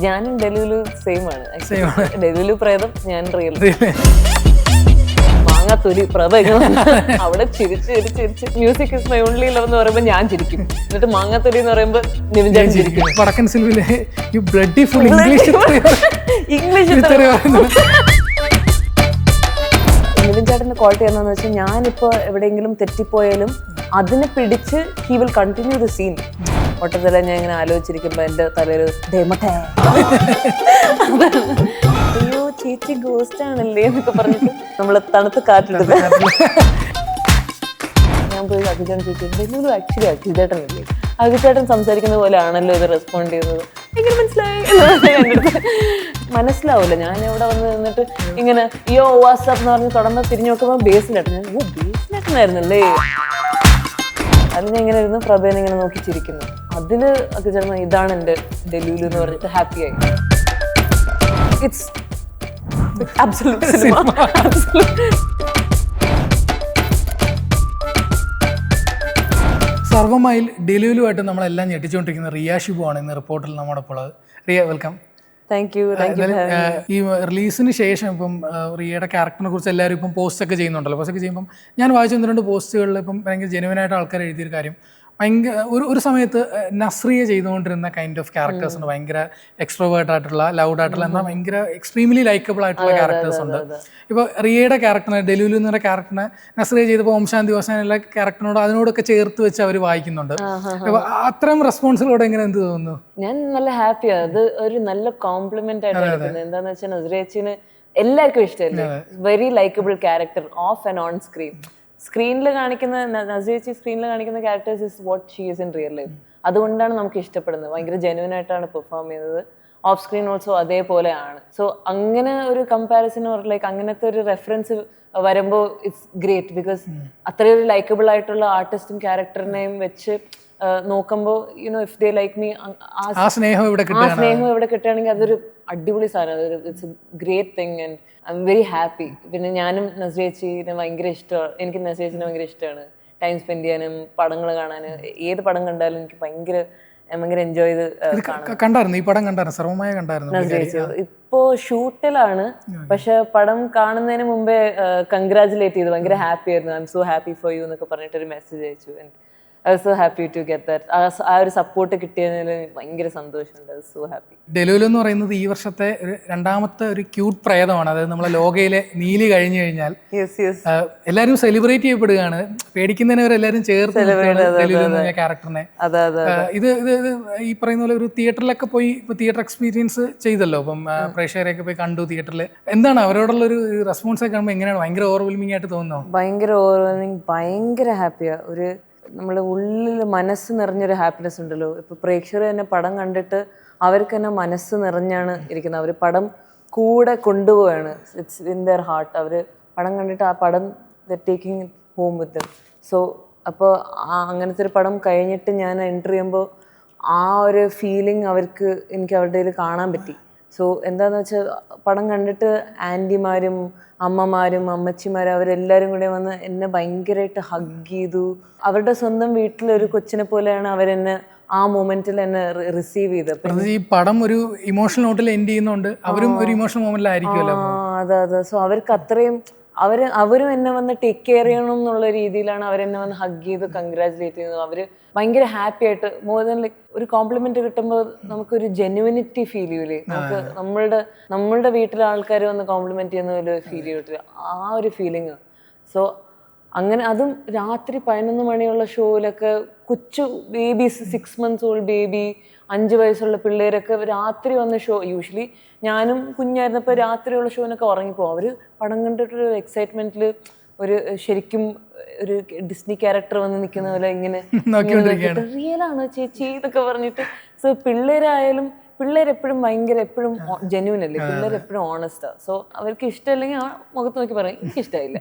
ഞാനും delulu same ആണ്. Delulu പ്രേതം, ഞാൻ റിയൽ. മാങ്ങാത്തൊലി പ്രേതം അവിടെ ചിരിച്ച് ചിരിച്ച് ചിരിച്ച് music is my only love എന്ന് പറയുമ്പോൾ ഞാൻ ചിരിക്കും, എന്നിട്ട് മാങ്ങാത്തൊലി എന്ന് പറയുമ്പോൾ നിവിൻ ചിരിക്കും. വടക്കൻ സിനിമയിലെ ഈ ബ്ലഡി ഫുൾ ഇംഗ്ലീഷ് നിവിൻ ചേട്ടന്റെ ക്വാളിറ്റി എന്താണെന്ന് വെച്ചാൽ, ഞാനിപ്പോൾ എവിടെയെങ്കിലും തെറ്റിപ്പോയാലും അതിനെ പിടിച്ച് he will continue the scene. ഒട്ടത്തില ഞാൻ ഇങ്ങനെ ആലോചിച്ചിരിക്കുമ്പോ എന്റെ തലയിൽ അയ്യോ ചേച്ചി ഗോസ്റ്റ് ആണല്ലേ എന്നൊക്കെ പറഞ്ഞിട്ട് നമ്മള് തണുത്ത് കാറ്റെടുത്ത് ഞാൻ പോയി അഖിചേട്ടൻ ചോദിച്ചു, ആക്ച്വലി അഖിചേട്ടനല്ലേ, അഖിചേട്ടൻ സംസാരിക്കുന്ന പോലെ ആണല്ലോ ഇത് റെസ്പോണ്ട് ചെയ്യുന്നത്, എങ്ങനെ മനസ്സിലായി? മനസ്സിലാവൂല. ഞാൻ ഇവിടെ വന്ന് നിന്നിട്ട് ഇങ്ങനെ യോ വാട്സ്ആപ്പ് എന്ന് പറഞ്ഞ് തുടർന്ന് തിരിഞ്ഞു നോക്കുമ്പോൾ ബേസിലായിട്ട് ഞാൻ ബേസിലായിട്ടുണ്ടായിരുന്നല്ലേ. അതിൽ ഞാൻ ഇങ്ങനെ ഇരുന്ന് പ്രഭേനെ ഇങ്ങനെ നോക്കി ചിരിക്കുന്നു. അതില് ഒക്കെ ചേർന്ന് ഇതാണ് എൻ്റെ ഡെലുലു എന്ന് പറഞ്ഞിട്ട് ഹാപ്പി ആയി. It's absolute cinema. സർവ്വമായിൽ ഡെലുലുമായിട്ട് നമ്മളെല്ലാം ഞെട്ടിച്ചുകൊണ്ടിരിക്കുന്ന റിയ ഷിബു ആണ് ഇന്ന് റിപ്പോർട്ടിൽ നമ്മുടെ ഇപ്പോൾ ഉള്ളത്. റിയ, വെൽക്കം. Thank you. ഈ റിലീസിന് ശേഷം ഇപ്പം റിയയുടെ ക്യാരക്ടറിനെ കുറിച്ച് എല്ലാവരും ഇപ്പം പോസ്റ്റ് ഒക്കെ ചെയ്യുന്നുണ്ടല്ലോ. പോസ്റ്റ് ഒക്കെ ചെയ്യുമ്പം ഞാൻ വായിച്ച 1-2 പോസ്റ്റുകളിൽ ഇപ്പം ഭയങ്കര ജെനുവിനായിട്ട് ആൾക്കാർ എഴുതിയൊരു കാര്യം, ഭയങ്കര ഒരു സമയത്ത് നസ്രിയ ചെയ്തുകൊണ്ടിരുന്ന കൈൻഡ് ഓഫ് ക്യാരക്ടേഴ്സ് ഉണ്ട്. ഭയങ്കര എക്സ്ട്രോവേർട്ട് ആയിട്ടുള്ള, ലൗഡ് ആയിട്ടുള്ള, എന്നാൽ ഭയങ്കര എക്സ്ട്രീംലി ലൈക്കബിൾ ആയിട്ടുള്ള ക്യാരക്ടേഴ്സ് ഉണ്ട്. ഇപ്പോൾ റിയയുടെ ക്യാരക്ടറിനെ, ഡെലുലു എന്ന ക്യാരക്ടറിനെ നസ്രിയ ചെയ്തപ്പോൾ ഓം ശാന്തി ഓശാനുള്ള ക്യാരക്ടറിനോട് അതിനോടൊക്കെ ചേർത്ത് വെച്ച് അവർ വായിക്കുന്നുണ്ട്. അപ്പോൾ അത്തരം റെസ്പോൺസിലൂടെ എങ്ങനെ എന്ത് തോന്നുന്നു? ഞാൻ നല്ല ഹാപ്പിയാണ്. അത് ഒരു നല്ല കോംപ്ലിമെന്റ് ആയിട്ട് എടുക്കുന്നത്. എന്താന്ന് വെച്ചാൽ നസ്രിയച്ചിന് എല്ലാവർക്കും ഇഷ്ടമല്ലേ, very likeable character of and on screen. സ്ക്രീനിൽ കാണിക്കുന്ന നസ്രിയച്ചി സ്ക്രീനിൽ കാണിക്കുന്ന characters is what she is in real life. അതുകൊണ്ടാണ് നമുക്ക് ഇഷ്ടപ്പെടുന്നത്. ഭയങ്കര ജെന്യുവൻ ആയിട്ടാണ് പെർഫോം ചെയ്യുന്നത്. ഓഫ് സ്ക്രീൻ ഓൾസോ അതേപോലെയാണ്. സോ അങ്ങനെ ഒരു കമ്പാരിസൺ ഓർ ലൈക്ക് അങ്ങനത്തെ ഒരു റെഫറൻസ് വരുമ്പോൾ ഇറ്റ്സ് ഗ്രേറ്റ്. ബിക്കോസ് അത്രയൊരു ലൈക്കബിൾ ആയിട്ടുള്ള ആർട്ടിസ്റ്റും ക്യാരക്ടറിനെയും വെച്ച് നോക്കുമ്പോൾ you know if they like me, ആ സ്നേഹം ഇവിടെ കിട്ടുകയാണെങ്കിൽ അതൊരു അടിപൊളി സാധനം. It's A great thing and I am very happy. പിന്നെ ഞാനും നസ്രിയച്ചിനെ ഭയങ്കര ഇഷ്ടമാണ്. എനിക്ക് നസ്രിയച്ചിനെ ഭയങ്കര ഇഷ്ടമാണ് ടൈം സ്പെൻഡ് ചെയ്യാനും പടങ്ങൾ കാണാനും. ഏത് പടം കണ്ടാലും എനിക്ക് ഭയങ്കര എൻജോയ് ചെയ്ത് കണ്ടായിരുന്നു. ഈ പടം കണ്ടായിരുന്നു, സർവ്വമായ കണ്ടായിരുന്നു. നസ്രിയച്ചി ഇപ്പോ ഷൂട്ടിലാണ്, പക്ഷെ പടം കാണുന്നതിന് മുമ്പേ കൺഗ്രാജുലേറ്റ് ചെയ്തു. ഭയങ്കര ഹാപ്പി ആയിരുന്നു. I M so happy for you എന്നൊക്കെ പറഞ്ഞിട്ടൊരു മെസ്സേജ് അയച്ചു. I was so happy to get that. ആ ഒരു സപ്പോർട്ട് കിട്ടിയതിൽ ഭയങ്കര സന്തോഷമുണ്ട്. I was so happy. Delulu എന്ന് പറയുന്നത് ഈ വർഷത്തെ രണ്ടാമത്തെ ഒരു ക്യൂട്ട് പ്രേതമാണ്. അതായത് നമ്മളെ ലോകയിലെ നീലി കഴിഞ്ഞു കഴിഞ്ഞാൽ എല്ലാവരും സെലിബ്രേറ്റ് ചെയ്യപ്പെടുകയാണ്. പേടിക്കുന്നതിനവരെല്ലാവരും ചേർത്ത് ഡെലുലു എന്ന ക്യാരക്ടറിനെ. ഇത് ഈ പറയുന്ന പോലെ ഒരു തിയേറ്ററിലൊക്കെ പോയി ഇപ്പൊ തിയേറ്റർ എക്സ്പീരിയൻസ് ചെയ്തല്ലോ. ഇപ്പം പ്രേക്ഷകരെയൊക്കെ പോയി കണ്ടു തിയേറ്ററിൽ. എന്താണ് അവരോടുള്ള ഒരു റെസ്പോൺസ് ഒക്കെ കാണുമ്പോൾ എങ്ങനെയാണ്? ഭയങ്കര ഓവർവെൽമിംഗ് ആയിട്ട് തോന്നുന്നു? ഭയങ്കര ഓവർവെൽമിംഗ്, ഭയങ്കര ഹാപ്പിയാ. ഒരു നമ്മുടെ ഉള്ളിൽ മനസ്സ് നിറഞ്ഞൊരു ഹാപ്പിനെസ് ഉണ്ടല്ലോ. ഇപ്പോൾ പ്രേക്ഷകർ തന്നെ പടം കണ്ടിട്ട് അവർക്ക് തന്നെ മനസ്സ് നിറഞ്ഞാണ് ഇരിക്കുന്നത്. അവർ പടം കൂടെ കൊണ്ടുപോവാണ്. It's in their heart. അവർ പടം കണ്ടിട്ട് ആ പടം taking home with them. So അപ്പോൾ അങ്ങനത്തെ ഒരു പടം കഴിഞ്ഞിട്ട് ഞാൻ എൻ്റർ ചെയ്യുമ്പോൾ ആ ഒരു ഫീലിംഗ് എനിക്ക് അവരുടെ കയ്യിൽ കാണാൻ പറ്റി. സോ എന്താണെന്ന് വെച്ചാൽ പടം കണ്ടിട്ട് ആൻറ്റിമാരും അമ്മമാരും അമ്മച്ചിമാരും അവരെല്ലാവരും കൂടെ വന്ന് എന്നെ ഭയങ്കരമായിട്ട് ഹഗ് ചെയ്തു. അവരുടെ സ്വന്തം വീട്ടിലൊരു കൊച്ചിനെ പോലെയാണ് അവരെന്നെ ആ മൊമെന്റിൽ എന്നെ റിസീവ് ചെയ്തത്. ഈ പടം ഒരു ഇമോഷണൽ നോട്ടിൽ എൻഡ് ചെയ്യുന്നുണ്ട്, അവരും ഒരു ഇമോഷണൽ മൊമെന്റിലായിരിക്കുമല്ലോ. അതെ. സോ അവർക്ക് അത്രയും അവരും എന്നെ വന്ന് ടേക്ക് കെയർ ചെയ്യണം എന്നുള്ള രീതിയിലാണ് അവരെന്നെ വന്ന് ഹഗ് ചെയ്ത് കൺഗ്രാജുലേറ്റ് ചെയ്യുന്നത്. അവർ ഭയങ്കര ഹാപ്പി ആയിട്ട് മോർ ദാൻ ലൈക്ക് ഒരു കോംപ്ലിമെന്റ് കിട്ടുമ്പോൾ നമുക്കൊരു ജെന്യുവിനിറ്റി ഫീൽ ചെയ്യൂലേ. നമുക്ക് നമ്മളുടെ വീട്ടിലെ ആൾക്കാർ വന്ന് കോംപ്ലിമെന്റ് ചെയ്യുന്ന പോലെ ഫീൽ ചെയ്തിട്ടില്ല. ആ ഒരു ഫീലിംഗ്. സോ അങ്ങനെ അതും രാത്രി 11 മണിയുള്ള ഷോയിലൊക്കെ കൊച്ചു ബേബീസ്, 6 months ഓൾഡ് ബേബി, 5 വയസ്സുള്ള പിള്ളേരൊക്കെ രാത്രി വന്ന ഷോ. യൂഷ്വലി ഞാനും കുഞ്ഞായിരുന്നപ്പോൾ രാത്രിയുള്ള ഷോനൊക്കെ ഉറങ്ങിപ്പോകും. അവർ പടം കണ്ടിട്ടൊരു എക്സൈറ്റ്മെന്റിൽ ശരിക്കും ഒരു ഡിസ്നി ക്യാരക്ടർ വന്ന് നിൽക്കുന്ന പോലെ ഇങ്ങനെ റിയലാണോ ചേച്ചി എന്നൊക്കെ പറഞ്ഞിട്ട്. സോ പിള്ളേരെപ്പോഴും എപ്പോഴും ജെന്യൂൻ അല്ലേ. പിള്ളേരെപ്പോഴും ഓണസ്റ്റാ. സോ അവർക്ക് ഇഷ്ടമല്ലെങ്കിൽ ആ മുഖത്ത് നോക്കി പറയും എനിക്ക് ഇഷ്ടമായില്ല.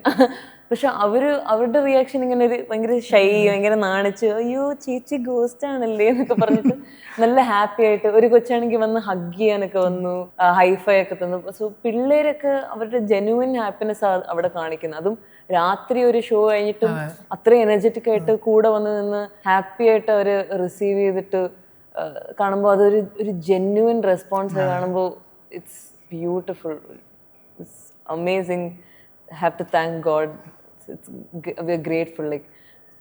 പക്ഷെ അവരുടെ റിയാക്ഷൻ ഇങ്ങനെ ഒരു ഭയങ്കര ഷൈ, ഭയങ്കര നാണിച്ച് അയ്യോ ചേച്ചി ഗോസ്റ്റ് ആണല്ലേ എന്നൊക്കെ പറഞ്ഞിട്ട് നല്ല ഹാപ്പി ആയിട്ട്. ഒരു കൊച്ചാണെങ്കിൽ വന്ന് ഹഗ് ചെയ്യാനൊക്കെ വന്നു, ഹൈഫൈ ഒക്കെ തന്നു. സോ പിള്ളേരൊക്കെ അവരുടെ ജെന്യുവൻ ഹാപ്പിനെസ് അവിടെ കാണിക്കുന്നത്. അതും രാത്രി ഒരു ഷോ കഴിഞ്ഞിട്ടും അത്രയും എനർജറ്റിക് ആയിട്ട് കൂടെ വന്ന് നിന്ന് ഹാപ്പി ആയിട്ട് അവർ റിസീവ് ചെയ്തിട്ട് കാണുമ്പോൾ അതൊരു ജെന്യുവൻ റെസ്പോൺസ് കാണുമ്പോൾ it's beautiful, it's amazing. Have to thank God. We are grateful. Like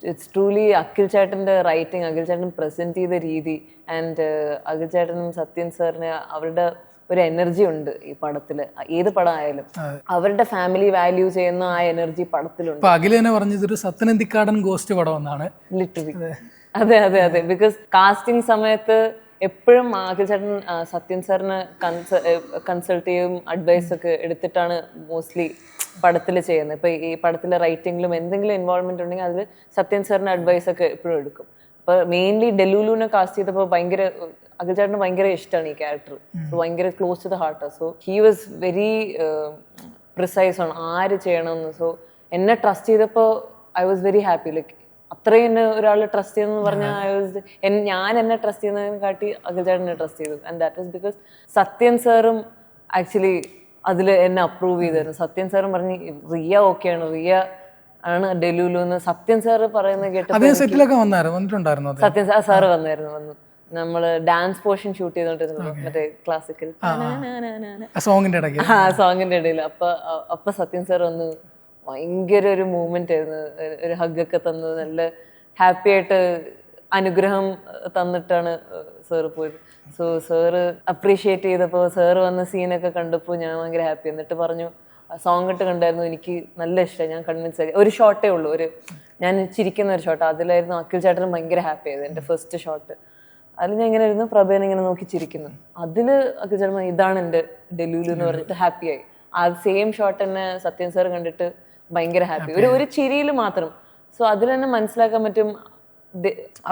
it's truly Akhil ചേട്ടൻ്റെ റൈറ്റിംഗ്, അഖിൽ ചേട്ടൻ പ്രസൻറ്റ് ചെയ്ത രീതി, ആൻഡ് അഖിൽ ചേട്ടനും സത്യൻ സാറിന് അവരുടെ ഒരു എനർജി ഉണ്ട് ഈ പടത്തിൽ. ഏത് പടം ആയാലും അവരുടെ ഫാമിലി വാല്യൂ ചെയ്യുന്ന ആ എനർജി പടത്തിലുണ്ട്. അഖിൽ തന്നെ പറഞ്ഞത് ഒരു സത്യനന്ദിക്കാടൻ ഗോസ്റ്റ് പടം എന്നാണ് ലിറ്ററലി. അതെ അതെ അതെ. ബിക്കോസ് കാസ്റ്റിംഗ് സമയത്ത് എപ്പോഴും അഖിൽ ചേട്ടൻ സത്യൻ സാറിന് കൺസൾട്ട് ചെയ്യും, അഡ്വൈസ് ഒക്കെ എടുത്തിട്ടാണ് മോസ്റ്റ്ലി പടത്തിൽ ചെയ്യുന്നത്. ഇപ്പൊ ഈ പടത്തിലെ റൈറ്റിംഗിലും എന്തെങ്കിലും ഇൻവോൾവ്മെന്റ് ഉണ്ടെങ്കിൽ അതിൽ സത്യൻ സാറിന്റെ അഡ്വൈസ് ഒക്കെ എപ്പോഴും എടുക്കും. അപ്പൊ മെയിൻലി ഡെലൂലുവിനെ കാസ്റ്റ് ചെയ്തപ്പോൾ ഭയങ്കര അഖിൽ ചേട്ടന് ഭയങ്കര ഇഷ്ടമാണ് ഈ ക്യാരക്ടർ. ഭയങ്കര close to the heart. So he was very precise ആണ് ആര് ചെയ്യണമെന്ന്. സോ എന്നെ ട്രസ്റ്റ് ചെയ്തപ്പോൾ I was very happy. Like അത്രയും എന്നെ ഒരാൾ ട്രസ്റ്റ് ചെയ്യുന്നതെന്ന് പറഞ്ഞാൽ ഞാൻ എന്നെ ട്രസ്റ്റ് ചെയ്യുന്നതിനെ കാട്ടി അഖിൽ ചേട്ടനെ ട്രസ്റ്റ് ചെയ്തു. And that was because Sathyan സാറും ആക്ച്വലി അതിൽ എന്നെ അപ്രൂവ് ചെയ്തായിരുന്നു. സത്യൻ സാറും പറഞ്ഞ് റിയ ഓക്കെയാണ്, റിയ ആണ് ഡെലൂലു എന്ന് സത്യൻ സാറ് പറയുന്നത് കേട്ടപ്പോൾ സത്യൻ സാറ് വന്നു. നമ്മള് ഡാൻസ് പോർഷൻ ഷൂട്ട് ചെയ്തോണ്ടിരുന്നു മറ്റേ ക്ലാസിക്കൽ സോങ്ങിന്റെ ഇടയിൽ. അപ്പൊ സത്യൻ സാർ വന്ന് ഭയങ്കര ഒരു മൂവ്മെന്റ് ആയിരുന്നു. ഒരു ഹഗ്ഗൊക്കെ തന്നു, നല്ല ഹാപ്പി ആയിട്ട് അനുഗ്രഹം തന്നിട്ടാണ് സാറ് പോയത്. സോ സാറ് അപ്രീഷിയേറ്റ് ചെയ്തപ്പോൾ സാറ് വന്ന സീനൊക്കെ കണ്ടപ്പോൾ ഞാൻ ഭയങ്കര ഹാപ്പി. എന്നിട്ട് പറഞ്ഞു സോങ് ഇട്ട് കണ്ടായിരുന്നു, എനിക്ക് നല്ല ഇഷ്ടമായി, ഞാൻ കൺവിൻസ് ആയി. ഒരു ഷോട്ടേ ഉള്ളൂ, ഞാൻ ചിരിക്കുന്ന ഒരു ഷോട്ട്, അതിലായിരുന്നു അഖിൽ ചേട്ടനും ഭയങ്കര ഹാപ്പി ആയത്. എൻ്റെ ഫസ്റ്റ് ഷോട്ട് അതിൽ ഞാൻ ഇങ്ങനെ ഇരുന്ന് പ്രഭേനെ ഇങ്ങനെ നോക്കി ചിരിക്കുന്നു. അതില് അഖിൽ ചേട്ടൻ ഇതാണ് എൻ്റെ ഡെലൂലു എന്ന് പറഞ്ഞിട്ട് ഹാപ്പി ആയി. ആ സെയിം ഷോട്ട് തന്നെ സത്യൻ സാർ കണ്ടിട്ട് ഭയങ്കര ഹാപ്പി, ഒരു ചിരിയിൽ മാത്രം. സോ അതിൽ തന്നെ മനസ്സിലാക്കാൻ പറ്റും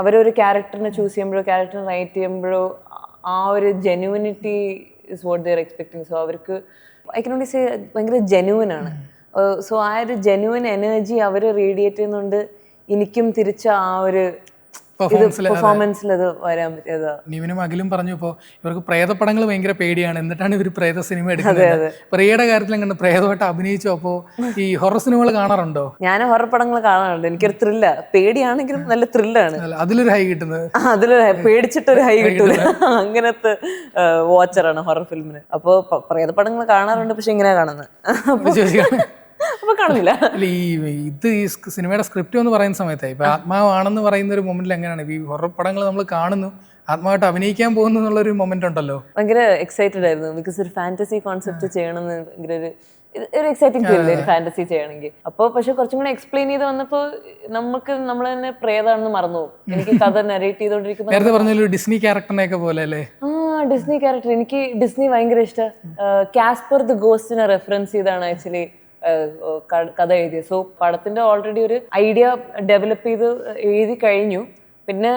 അവരൊരു ക്യാരക്ടറിനെ ചൂസ് ചെയ്യുമ്പോഴോ ക്യാരക്ടറിനെ റൈറ്റ് ചെയ്യുമ്പോഴോ ആ ഒരു genuinity is what they are expecting. So അവർക്ക് ഐ കൻ ഓൺലി സേ ഭയങ്കര ജെന്യുവൻ ആണ്. സോ ആ ഒരു ജെന്യുവൻ എനർജി അവർ റേഡിയേറ്റ് ചെയ്യുന്നുണ്ട്. എനിക്കും തിരിച്ച ആ ഒരു പെർഫോമൻസിൽ അത് വരാൻ പറ്റിയത്. നിവിനും അഖിലും പറഞ്ഞു ഇപ്പോൾ ഇവർക്ക് പ്രേതപ്പടങ്ങൾ ഭയങ്കര പേടിയാണ്, എന്നിട്ടാണ് ഇവർ പ്രേത സിനിമ എടുക്കുന്നത്. പ്രിയയുടെ കാര്യത്തിൽ എങ്ങനെ പ്രേതമായിട്ട് അഭിനയിച്ചു? അപ്പോൾ ഈ ഹൊറർ സിനിമകൾ കാണാറുണ്ടോ? ഞാൻ ഹൊറർ പടങ്ങൾ കാണാറുണ്ട്. എനിക്കൊരു ത്രില്ല, പേടിയാണെങ്കിലും നല്ല ത്രില്ലാണ്. അതിലൊരു ഹൈ കിട്ടുന്നത്, അതിലൊരു പേടിച്ചിട്ടൊരു ഹൈ കിട്ടൂല, അങ്ങനത്തെ വാച്ചറാണ് ഹൊറർ ഫിലിമിന്. അപ്പോൾ പ്രേതപ്പടങ്ങൾ കാണാറുണ്ട്, പക്ഷെ ഇങ്ങനെയാ കാണുന്നത്. അപ്പൊ കാണുന്നില്ല. ഇത് ഈ സിനിമയുടെ സ്ക്രിപ്റ്റ് എന്ന് പറയുന്ന സമയത്ത് ഇപ്പൊ ആത്മാവാണെന്ന് പറയുന്ന ഒരു മൊമെന്റിൽ എങ്ങനെയാണ് ഈ ഹൊറർ പടങ്ങൾ നമ്മൾ കാണുന്നു, ആത്മാവായിട്ട് അഭിനയിക്കാൻ പോകുന്നു എന്നുള്ളൊരു മൊമെന്റ് ഉണ്ടല്ലോ? ഭയങ്കര എക്സൈറ്റഡ് ആയിരുന്നു. ബിക്കോസ് ഒരു ഫാന്റസി കോൺസെപ്റ്റ് ചെയ്യണമെന്ന് ഭയങ്കര ഒരു എക്സൈറ്റിംഗ് ഫീൽ ഒരു ഫാന്റസി ചെയ്യണമെങ്കിൽ. അപ്പോൾ പക്ഷെ കുറച്ചും കൂടെ എക്സ്പ്ലെയിൻ ചെയ്ത് വന്നപ്പോൾ നമുക്ക് നമ്മൾ തന്നെ പ്രേതാണെന്ന് മറന്നു പോകും. എനിക്ക് കഥ നരേറ്റ് ചെയ്തോണ്ടിരിക്കുന്ന നേരത്തെ പറഞ്ഞ ഡിസ്നി ക്യാരക്ടറിനെയൊക്കെ പോലെ അല്ലേ? Disney character. എനിക്ക് ഡിസ്നി ഭയങ്കര ഇഷ്ടം. കാസ്പർ ദ ഗോസ്റ്റിനെ റെഫറൻസ് ചെയ്താണ് ആക്ച്വലി കഥ എഴുതിയത്. സോ പടത്തിന്റെ ഓൾറെഡി ഒരു ഐഡിയ ഡെവലപ്പ് ചെയ്ത് എഴുതി കഴിഞ്ഞു. പിന്നെ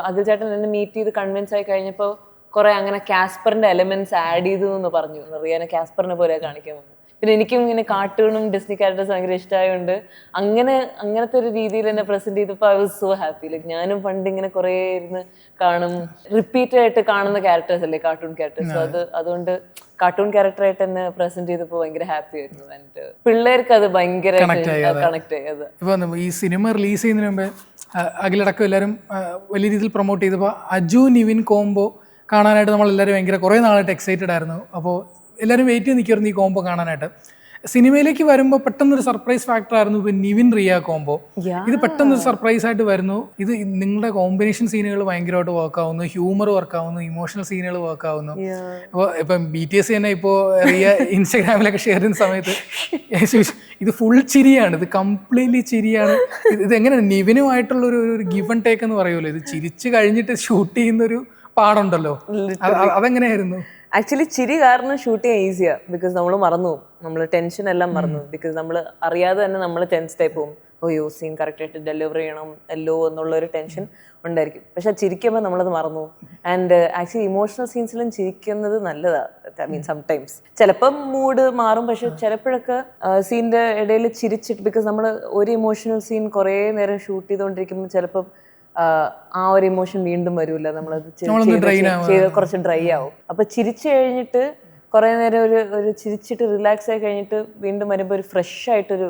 അഖിൽ ചേട്ടൻ എന്നെ മീറ്റ് ചെയ്ത് കൺവിൻസ് ആയി കഴിഞ്ഞപ്പോൾ കുറെ അങ്ങനെ കാസ്പറിന്റെ എലമെന്റ്സ് ആഡ് ചെയ്തു എന്ന് പറഞ്ഞു. റിയാനെ കാസ്പറിനെ പോലെ കാണിക്കാൻ വന്നു. പിന്നെ എനിക്കും ഇങ്ങനെ കാർട്ടൂണും ഡിസ്നി ക്യാരക്ടേഴ്സ് ഭയങ്കര ഇഷ്ടമായതുകൊണ്ട് അങ്ങനത്തെ ഒരു രീതിയിൽ എന്നെ പ്രസന്റ് ചെയ്തപ്പോൾ I was so happy. Like ഞാനും പണ്ട് ഇങ്ങനെ കുറേ ഇരുന്ന് കാണും, റിപ്പീറ്റ് ആയിട്ട് കാണുന്ന ക്യാരക്ടേഴ്സ് അല്ലേ കാർട്ടൂൺ ക്യാരക്ടേഴ്സ്. അതുകൊണ്ട് കാർട്ടൂൺ ക്യാരക്ടറായിട്ട് എന്നെ പ്രസന്റ് ചെയ്തപ്പോൾ ഭയങ്കര ഹാപ്പി ആയിരുന്നു. ആൻഡ് പിള്ളേർക്ക് അത് ഭയങ്കര കണക്ട് ആയത്. ഇപ്പൊ ഈ സിനിമ റിലീസ് ചെയ്യുന്നതിന് മുമ്പേ അഖിലടക്കം എല്ലാവരും വലിയ രീതിയിൽ പ്രൊമോട്ട് ചെയ്തപ്പോൾ അജു നിവിൻ കോംബോ കാണാനായിട്ട് നമ്മൾ എല്ലാവരും ഭയങ്കര കുറേ നാളായിട്ട് എക്സൈറ്റഡ് ആയിരുന്നു. അപ്പോൾ എല്ലാവരും വെയിറ്റ് ചെയ്ത് നിൽക്കുമായിരുന്നു ഈ കോംബോ കാണാനായിട്ട്. സിനിമയിലേക്ക് വരുമ്പോൾ പെട്ടെന്നൊരു സർപ്രൈസ് ഫാക്ടർ ആയിരുന്നു ഇപ്പൊ നിവിൻ റിയ കോംബോ. ഇത് പെട്ടെന്നൊരു സർപ്രൈസ് ആയിട്ട് വരുന്നു. ഇത് നിങ്ങളുടെ കോമ്പിനേഷൻ സീനുകൾ ഭയങ്കരമായിട്ട് വർക്ക് ആവുന്നു, ഹ്യൂമർ വർക്ക് ആവുന്നു, ഇമോഷണൽ സീനുകൾ വർക്ക് ആവുന്നു. അപ്പോൾ ഇപ്പം BTS തന്നെ ഇപ്പോൾ റിയ ഇൻസ്റ്റാഗ്രാമിലൊക്കെ ഷെയർ ചെയ്യുന്ന സമയത്ത് ഇത് ഫുൾ ചിരിയാണ്, ഇത് കംപ്ലീറ്റ്ലി ചിരിയാണ്. ഇതെങ്ങനെയാണ് നിവിനുമായിട്ടുള്ള ഒരു ഗിവ് ആൻഡ് ടേക്ക് എന്ന് പറയുമല്ലോ, ഇത് ചിരിച്ച് കഴിഞ്ഞിട്ട് ഷൂട്ട് ചെയ്യുന്നൊരു പാടുണ്ടല്ലോ, അതെങ്ങനെയായിരുന്നു? ആക്ച്വലി ചിരി കാരണം ഷൂട്ട് ചെയ്യാൻ ഈസിയാ. ബിക്കോസ് നമ്മൾ മറന്നു പോകും, നമ്മൾ ടെൻഷൻ എല്ലാം മറന്നു പോകും. ബിക്കോസ് നമ്മൾ അറിയാതെ തന്നെ നമ്മൾ ടെൻസ്ഡ് ആയി പോകും. ഓയോ സീൻ കറക്റ്റായിട്ട് ഡെലിവർ ചെയ്യണം അല്ലോ എന്നുള്ളൊരു ടെൻഷൻ ഉണ്ടായിരിക്കും. പക്ഷെ ചിരിക്കുമ്പോൾ നമ്മളത് മറന്നു പോകും. ആൻഡ് ആക്ച്വലി ഇമോഷണൽ സീൻസിലും ചിരിക്കുന്നത് നല്ലതാണ്. ഐ മീൻ സംടൈംസ് ചിലപ്പം മൂഡ് മാറും, പക്ഷെ ചിലപ്പോഴൊക്കെ സീനിന്റെ ഇടയിൽ ചിരിച്ചിട്ട്, ബിക്കോസ് നമ്മൾ ഒരു ഇമോഷണൽ സീൻ കുറേ നേരം ഷൂട്ട് ചെയ്തുകൊണ്ടിരിക്കുമ്പോൾ ചിലപ്പം ആ ഒരു ഇമോഷൻ വീണ്ടും വരൂല, നമ്മളത് ചെയ്ത് കുറച്ച് ഡ്രൈ ആവും. അപ്പൊ ചിരിച്ചു കഴിഞ്ഞിട്ട് കുറെ നേരം ഒരു ചിരിച്ചിട്ട് റിലാക്സ് ആയി കഴിഞ്ഞിട്ട് വീണ്ടും വരുമ്പോൾ ഒരു ഫ്രഷ് ആയിട്ടൊരു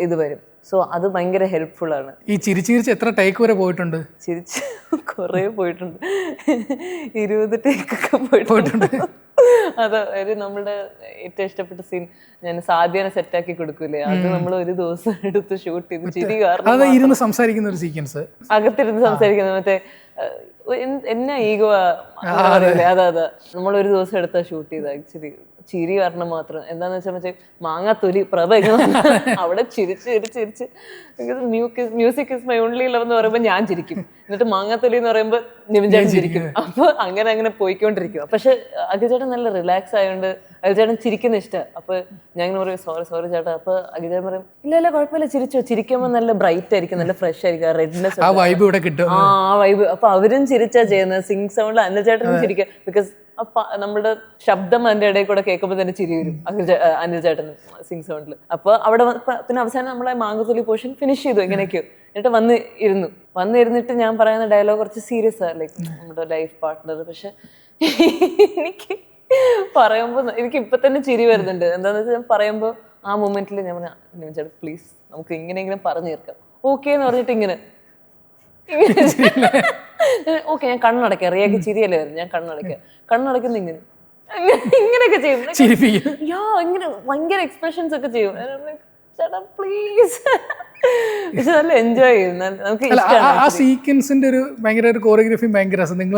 ഇത് വരും. സോ അത് ഭയങ്കര ഹെൽപ്ഫുൾ ആണ്. ഈ ചിരിച്ച് എത്ര ടേക്ക് വരെ പോയിട്ടുണ്ട്? ചിരിച്ച് കുറേ പോയിട്ടുണ്ട്, 20 ടേക്കൊക്കെ പോയിട്ടുണ്ട്. അത് ഒരു നമ്മുടെ ഏറ്റവും ഇഷ്ടപ്പെട്ട സീൻ ഞാൻ സാധ്യനെ സെറ്റാക്കി കൊടുക്കൂലേ, അത് നമ്മൾ ഒരു ദിവസം എടുത്ത് ഷൂട്ട് ചെയ്ത് ചിരി കാരണം ഇരുന്ന് സംസാരിക്കുന്ന ഒരു സീക്വൻസ്, അകത്തിരുന്ന് സംസാരിക്കുന്ന മറ്റേ എന്നാ ഈഗോ അറിയില്ലേ, അതാ നമ്മൾ ഒരു ദിവസം എടുത്താ ഷൂട്ട് ചെയ്ത. ആക്ച്വലി ചിരി കാരണം മാത്രം. എന്താന്ന് വെച്ചാൽ മറ്റേ മാങ്ങാത്തൊലി പ്രഭ അവിടെ ചിരിച്ച് music is my only love എന്ന് പറയുമ്പോൾ ഞാൻ ചിരിക്കും, എന്നിട്ട് മാങ്ങാത്തൊലി എന്ന് പറയുമ്പോൾ നിവിൻ ചേട്ടൻ ചിരിക്കും. അപ്പൊ അങ്ങനെ പോയിക്കൊണ്ടിരിക്കും. പക്ഷെ അഖിൽചേട്ടൻ നല്ല റിലാക്സ് ആയതുകൊണ്ട് അഖിൽചേട്ടൻ ചിരിക്കുന്ന ഇഷ്ടമാണ്. അപ്പൊ ഞാൻ ഇങ്ങനെ പറയും സോറി ചേട്ടാ. അപ്പൊ അഖിൽചേട്ടൻ പറയും ഇല്ല കുഴപ്പമില്ല, ചിരിച്ചോ, ചിരിക്കുമ്പോൾ നല്ല ബ്രൈറ്റ് ആയിരിക്കും, നല്ല ഫ്രഷ് ആയിരിക്കും, റെഡ്നെസ് ആ വൈബ് ഇവിടെ കിട്ടും. ആ വൈബ്. അപ്പൊ അവരും ചിരിച്ചാ ചെയ്യുന്നത്, സിംഗ് സൗണ്ടിൽ അനിൽചേട്ടനും ചിരിക്കുക. ബിക്കോസ് നമ്മുടെ ശബ്ദം അതിന്റെ ഇടയിൽ കൂടെ കേൾക്കുമ്പോൾ തന്നെ ചിരി വരും അനിൽചേട്ടൻ സിംഗ് സൗണ്ടിൽ. അപ്പൊ അവിടെ പിന്നെ അവസാനം നമ്മളെ മാങ്ങത്തൊലി പോർഷൻ ഫിനിഷ് ചെയ്തു എങ്ങനെയൊക്കെയോ. എന്നിട്ട് വന്നിരുന്നിട്ട് ഞാൻ പറയുന്ന ഡയലോഗ് കുറച്ച് സീരിയസ് ആണ്, ലൈക്ക് നമ്മുടെ ലൈഫ് പാർട്ട്ണർ. പക്ഷെ എനിക്ക് പറയുമ്പോൾ എനിക്ക് ഇപ്പൊ തന്നെ ചിരി വരുന്നുണ്ട്. എന്താന്ന് വെച്ചാൽ ഞാൻ പറയുമ്പോൾ ആ മൊമെന്റിൽ ഞാൻ പറഞ്ഞു ചേട്ടാ പ്ലീസ് നമുക്ക് ഇങ്ങനെ പറഞ്ഞു തീർക്കാം, ഓക്കെ എന്ന് പറഞ്ഞിട്ട് ഇങ്ങനെ ഓക്കെ ഞാൻ കണ്ണടക്കാം. റിയക്ക് ചിരിയല്ലേ വരും, ഞാൻ കണ്ണടക്കുന്ന ഇങ്ങനെയൊക്കെ ചെയ്യും. ഇങ്ങനെ ഭയങ്കര എക്സ്പ്രഷൻസ് ഒക്കെ ചെയ്യും. ചേട്ടാ പ്ലീസ്. പക്ഷെ നല്ല എൻജോയ് ചെയ്യും, നമുക്ക് ആ സീക്വൻസിന്റെ ഒരു ഭയങ്കര ഒരു കോറിയോഗ്രഫിയും ഭയങ്കര രസം. നിങ്ങൾ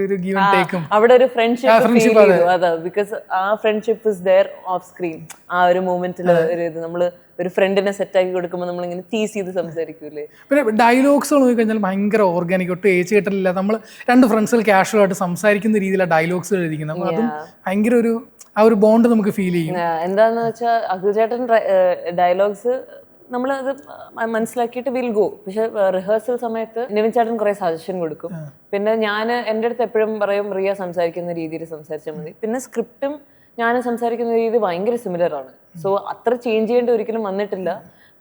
ഒരു ഗീവ് ആൻഡ് ടേക്കും അവിടെ ഒരു ഫ്രണ്ട്ഷിപ്പ് അതാ. ബിക്കോസ് ആ friendship is there off screen. ആ ഒരു മൂമെന്റിൽ ഒരു ഇത് നമ്മള് ഒരു ഫ്രണ്ടിനെ സെറ്റാക്കി കൊടുക്കുമ്പോൾ നമ്മളിങ്ങനെ ടീസ് ചെയ്ത് സംസാരിക്കൂലേ. പിന്നെ ഡയലോഗ്സ് നോക്കി കഴിഞ്ഞാൽ ഭയങ്കര ഓർഗാനിക്, ഒട്ടും ഏച്ച് കേട്ടില്ല. നമ്മൾ രണ്ട് ഫ്രണ്ട്സുകൾ കാഷ്വൽ ആയിട്ട് സംസാരിക്കുന്ന രീതിയിലാണ് ഡയലോഗ്സ് എഴുതിക്കുന്നത്. അപ്പോൾ അതും ഭയങ്കര ആ ഒരു ബോണ്ട് നമുക്ക് ഫീൽ ചെയ്യും. എന്താന്ന് വെച്ചാൽ അഖിൽചേട്ടൻ ഡയലോഗ്സ് നമ്മളത് മനസ്സിലാക്കിയിട്ട് വിൽ ഗോ. പക്ഷെ റിഹേഴ്സൽ സമയത്ത് നിവിൻ ചേട്ടൻ കുറെ സജഷൻ കൊടുക്കും. പിന്നെ ഞാൻ എൻ്റെ അടുത്ത് എപ്പോഴും പറയും റിയ സംസാരിക്കുന്ന രീതിയിൽ സംസാരിച്ചാൽ മതി. പിന്നെ സ്ക്രിപ്റ്റും ഞാൻ സംസാരിക്കുന്ന രീതി ഭയങ്കര സിമിലർ ആണ്. സോ അത്ര ചേഞ്ച് ചെയ്യേണ്ടി ഒരിക്കലും വന്നിട്ടില്ല.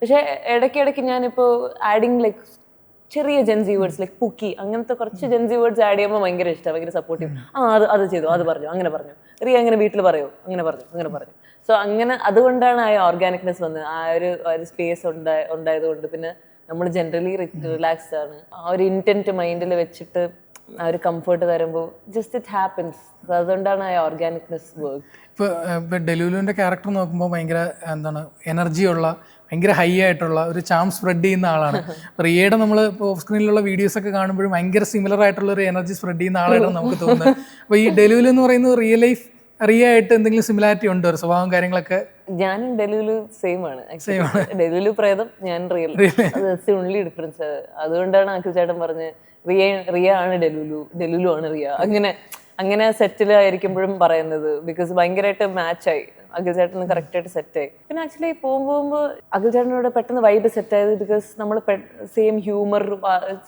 പക്ഷെ ഇടയ്ക്കിടയ്ക്ക് ഞാനിപ്പോൾ ആഡിങ് ലൈക്ക് ചെറിയ ജെൻസി വേർഡ്സ് ലൈക്ക് പുക്കി അങ്ങനത്തെ കുറച്ച് ജെൻസി വേർഡ്സ് ആഡ് ചെയ്യുമ്പോൾ ഭയങ്കര ഇഷ്ടമാണ്, ഭയങ്കര സപ്പോർട്ടീവ്. അത് ചെയ്തു, അത് പറഞ്ഞു, അങ്ങനെ പറഞ്ഞു, റിയ അങ്ങനെ വീട്ടിൽ പറയോ, അങ്ങനെ പറഞ്ഞു. സോ അങ്ങനെ അതുകൊണ്ടാണ് ആ ഓർഗാനിക്നെസ് വന്നത്. ആ ഒരു സ്പേസ് ഉണ്ടായത് കൊണ്ട്. പിന്നെ നമ്മൾ ജനറലി റിലാക്സ്ഡ് ആണ്. ആ ഒരു ഇൻറ്റൻറ്റ് മൈൻഡിൽ വെച്ചിട്ട് ആ ഒരു കംഫർട്ട് തരുമ്പോൾ ജസ്റ്റ് ഇറ്റ് ഹാപ്പൻസ്. അതുകൊണ്ടാണ് ആ ഓർഗാനിക്നെസ് വർക്ക്. ഇപ്പോൾ ഡെലുലുവിൻ്റെ ക്യാരക്ടർ നോക്കുമ്പോൾ ഭയങ്കര എനർജിയുള്ള, ഭയങ്കര ഹൈ ആയിട്ടുള്ള ഒരു ചാം സ്പ്രെഡ് ചെയ്യുന്ന ആളാണ്. റിയയുടെ നമ്മൾ ഓഫ് സ്ക്രീനിലുള്ള വീഡിയോസൊക്കെ കാണുമ്പോഴും ഭയങ്കര സിമിലർ ആയിട്ടുള്ള ഒരു എനർജി സ്പ്രെഡ് ചെയ്യുന്ന ആളായിട്ടാണ് നമുക്ക് തോന്നുന്നത്. അപ്പോൾ ഈ ഡെലുലു എന്ന് പറയുന്നത് റിയൽ ലൈഫ് റിയ ആയിട്ട് എന്തെങ്കിലും സിമിലാരിറ്റി ഉണ്ടോ, ഒരു സ്വഭാവം കാര്യങ്ങളൊക്കെ? ഞാനും ഡെലുലു സെയിം ആണ്. ഡെലുലു പ്രേതം, ഞാൻ റിയൽ. Only difference. അതുകൊണ്ടാണ് അഖിൽചേട്ടൻ പറഞ്ഞ് റിയ ആണ് ഡെലുലു ആണ് റിയ. അങ്ങനെ സെറ്റിലായിരിക്കുമ്പോഴും പറയുന്നത്. ബിക്കോസ് ഭയങ്കരമായിട്ട് മാച്ചായി, അഖിൽചേട്ടന് കറക്റ്റായിട്ട് സെറ്റായി. പിന്നെ ആക്ച്വലി പോകുമ്പോൾ അഖിൽചേട്ടനോട് പെട്ടെന്ന് വൈബ് സെറ്റായത് ബിക്കോസ് നമ്മൾ സെയിം ഹ്യൂമർ,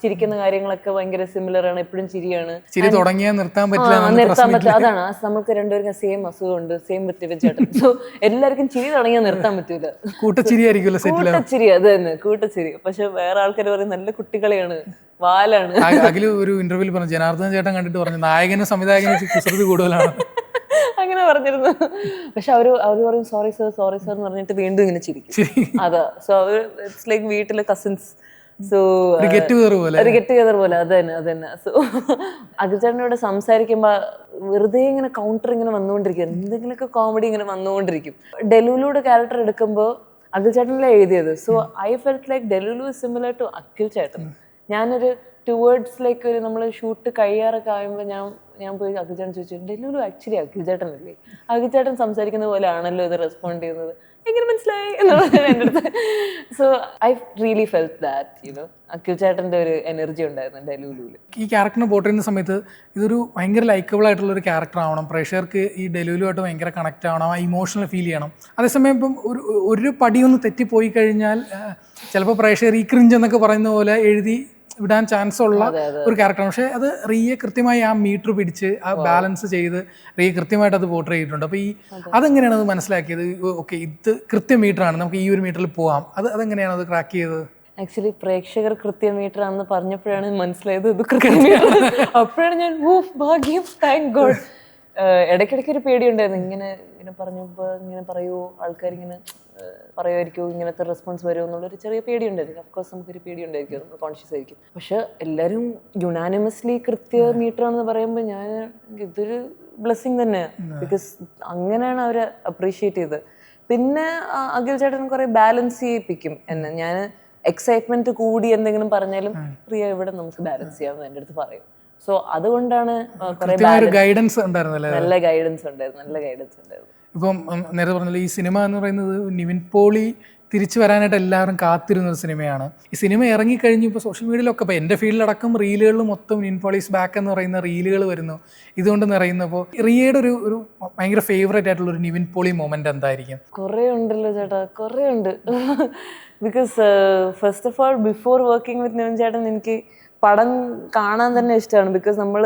ചിരിക്കുന്ന കാര്യങ്ങളൊക്കെ ഭയങ്കര സിമിലർ ആണ്. എപ്പോഴും ചിരിയാണ്, നിർത്താൻ പറ്റില്ല. അതാണ് നമുക്ക് രണ്ടുപേർക്കും സെയിം അസുഖമുണ്ട്, സെയിം ചേട്ടൻ. സോ എല്ലാവർക്കും ചിരി തുടങ്ങിയാൽ നിർത്താൻ പറ്റൂല. കൂട്ടച്ചിരി, അത് തന്നെ കൂട്ടച്ചിരി. പക്ഷെ വേറെ ആൾക്കാർ പറയും നല്ല കുട്ടികളെയാണ്, വാലാണ്. അഖില് ഒരു ഇന്റർവ്യൂവിൽ പറഞ്ഞു, ജനാർദ്ദൻ ചേട്ടൻ കണ്ടിട്ട് പറഞ്ഞു നായകനും സംവിധായകനും കുസൃതി കൂടുതലാണ്. അങ്ങനെ പറഞ്ഞിരുന്നു. പക്ഷെ അവര് പറയും സോറി സർ എന്ന് പറഞ്ഞിട്ട് വീണ്ടും ഇങ്ങനെ ചിരിക്കും. അതാ. സോ ഇറ്റ്സ് ലൈക്ക് വീട്ടിലെ കസിൻസ്. സോ ഒരു ഗെറ്റ് ടുഗദർ പോലെ. അത് തന്നെ. സോ അഖിൽചേട്ടനോട് സംസാരിക്കുമ്പോ വെറുതെ ഇങ്ങനെ കൗണ്ടർ ഇങ്ങനെ വന്നുകൊണ്ടിരിക്കും, എന്തെങ്കിലുമൊക്കെ കോമഡി ഇങ്ങനെ വന്നുകൊണ്ടിരിക്കും. ഡെലുലുയുടെ ക്യാരക്ടർ എടുക്കുമ്പോൾ അഖിൽചേട്ടനല്ലേ എഴുതിയത്. So I felt like Delulu is similar to അഖിൽചേട്ടൻ. ഞാനൊരു ടുവേർഡ്സ് ലൈക്ക് ഒരു നമ്മൾ ഷൂട്ട് കഴിയാറൊക്കെ ആകുമ്പോൾ ഞാൻ പോയി അഖിൽചേട്ടൻ ചോദിച്ചു, ഡെലുലു ആക്ച്വലി അഖിൽചേട്ടൻ അല്ലേ, അഖിൽചേട്ടൻ സംസാരിക്കുന്ന പോലെ ആണല്ലോ ഇത് റെസ്പോണ്ട് ചെയ്യുന്നത്, എങ്ങനെ മനസ്സിലായി എന്ന് പറഞ്ഞാൽ എൻ്റെ അടുത്ത്. So I really felt that അഖിൽചേട്ടൻ്റെ ഒരു എനർജി ഉണ്ടായിരുന്നു ഡെലുലുവിൽ. ഈ ക്യാരക്ടറിനെ പോർട്രേറ്റ് ചെയ്യുന്ന സമയത്ത് ഇതൊരു ഭയങ്കര ലൈക്കബിൾ ആയിട്ടുള്ള ഒരു ക്യാരക്ടർ ആവണം, പ്രേക്ഷകർക്ക് ഈ ഡെലുലുമായിട്ട് ഭയങ്കര കണക്റ്റ് ആവണം, ആ ഇമോഷണൽ ഫീൽ ചെയ്യണം. അതേസമയം ഇപ്പം ഒരു പടിയൊന്ന് തെറ്റിപ്പോയി കഴിഞ്ഞാൽ ചിലപ്പോൾ പ്രേക്ഷകർ ഈ ക്രിഞ്ച് എന്നൊക്കെ പറയുന്ന പോലെ എഴുതി വിടാൻ ചാൻസ് ഉള്ള ഒരു ക്യാരക്ടറാണ്. പക്ഷേ അത് റിയ കൃത്യമായി ആ മീറ്റർ പിടിച്ച് ആ ബാലൻസ് ചെയ്ത് റിയ കൃത്യമായിട്ട് അത് പോർട്രേ ചെയ്തിട്ടുണ്ട്. അപ്പോൾ അതെങ്ങനെയാണ് അത് മനസ്സിലാക്കിയത്? ഓക്കെ, ഇത് കൃത്യ മീറ്ററാണ്, നമുക്ക് ഈ ഒരു മീറ്ററിൽ പോവാം, അതെങ്ങനെയാണ് അത് ക്രാക്ക് ചെയ്തത്? ആക്ച്വലി പ്രേക്ഷകർ കൃത്യ മീറ്റർ ആണെന്ന് പറഞ്ഞപ്പോഴാണ് മനസ്സിലായത് ഇത് കൃത്യ മീറ്റർ. അപ്പോഴാണ് ഞാൻ ഭാഗ്യം, താങ്ക് ഗോഡ്. ഇടയ്ക്കിടയ്ക്ക് ഒരു പേടിയുണ്ടായിരുന്നു, ഇങ്ങനെ പറഞ്ഞപ്പോൾ ഇങ്ങനെ പറയൂ ആൾക്കാരിങ്ങനെ പറയുമായിരിക്കും ഇങ്ങനത്തെ റെസ്പോൺസ് വരുമോ എന്നുള്ളൊരു ചെറിയ പേടിയുണ്ടായിരിക്കും. അഫ്കോഴ്സ് നമുക്കൊരു പേടിയുണ്ടായിരിക്കും, നമ്മൾ കോൺഷ്യസ് ആയിരിക്കും. പക്ഷെ എല്ലാവരും യുനാനിമസ്ലി കൃത്യ മീറ്ററാണെന്ന് പറയുമ്പോൾ ഞാൻ ഇതൊരു ബ്ലെസ്സിങ് തന്നെയാണ്. ബിക്കോസ് അങ്ങനെയാണ് അവർ അപ്രീഷിയേറ്റ് ചെയ്തത്. പിന്നെ അഖിൽ ചേട്ടൻ കുറെ ബാലൻസ് ചെയ്യിപ്പിക്കും എന്നെ. ഞാൻ എക്സൈറ്റ്മെന്റ് കൂടി എന്തെങ്കിലും പറഞ്ഞാലും പ്രിയ ഇവിടെ നമുക്ക് ബാലൻസ് ചെയ്യാമെന്ന് എൻ്റെ അടുത്ത് പറയും. സോ അതുകൊണ്ടാണ് ഗൈഡൻസ് ഉണ്ടായിരുന്നല്ലേ? നല്ല ഗൈഡൻസ് ഉണ്ടായിരുന്നു. ഇപ്പം നേരത്തെ പറഞ്ഞല്ലോ, ഈ സിനിമ എന്ന് പറയുന്നത് നിവിൻ പോളി തിരിച്ചു വരാനായിട്ട് എല്ലാവരും കാത്തിരുന്ന ഒരു സിനിമയാണ്. ഈ സിനിമ ഇറങ്ങിക്കഴിഞ്ഞു ഇപ്പോൾ സോഷ്യൽ മീഡിയയിലൊക്കെ, ഇപ്പോൾ എൻ്റെ ഫീൽഡിലടക്കം റീലുകളിൽ മൊത്തം നിവിൻ പോളീസ് ബാക്ക് എന്ന് പറയുന്ന റീലുകൾ വരുന്നു. ഇതുകൊണ്ട് നിറയുന്നപ്പോൾ റിയയുടെ ഒരു ഭയങ്കര ഫേവറേറ്റ് ആയിട്ടുള്ള ഒരു നിവിൻ പോളി മൊമെന്റ് എന്തായിരിക്കും? കുറേ ഉണ്ടല്ലോ ചേട്ടാ, കുറേ ഉണ്ട്. Because first of all before working with Nivin ചേട്ടൻ എനിക്ക് പടം കാണാൻ തന്നെ ഇഷ്ടമാണ്. ബിക്കോസ് നമ്മൾ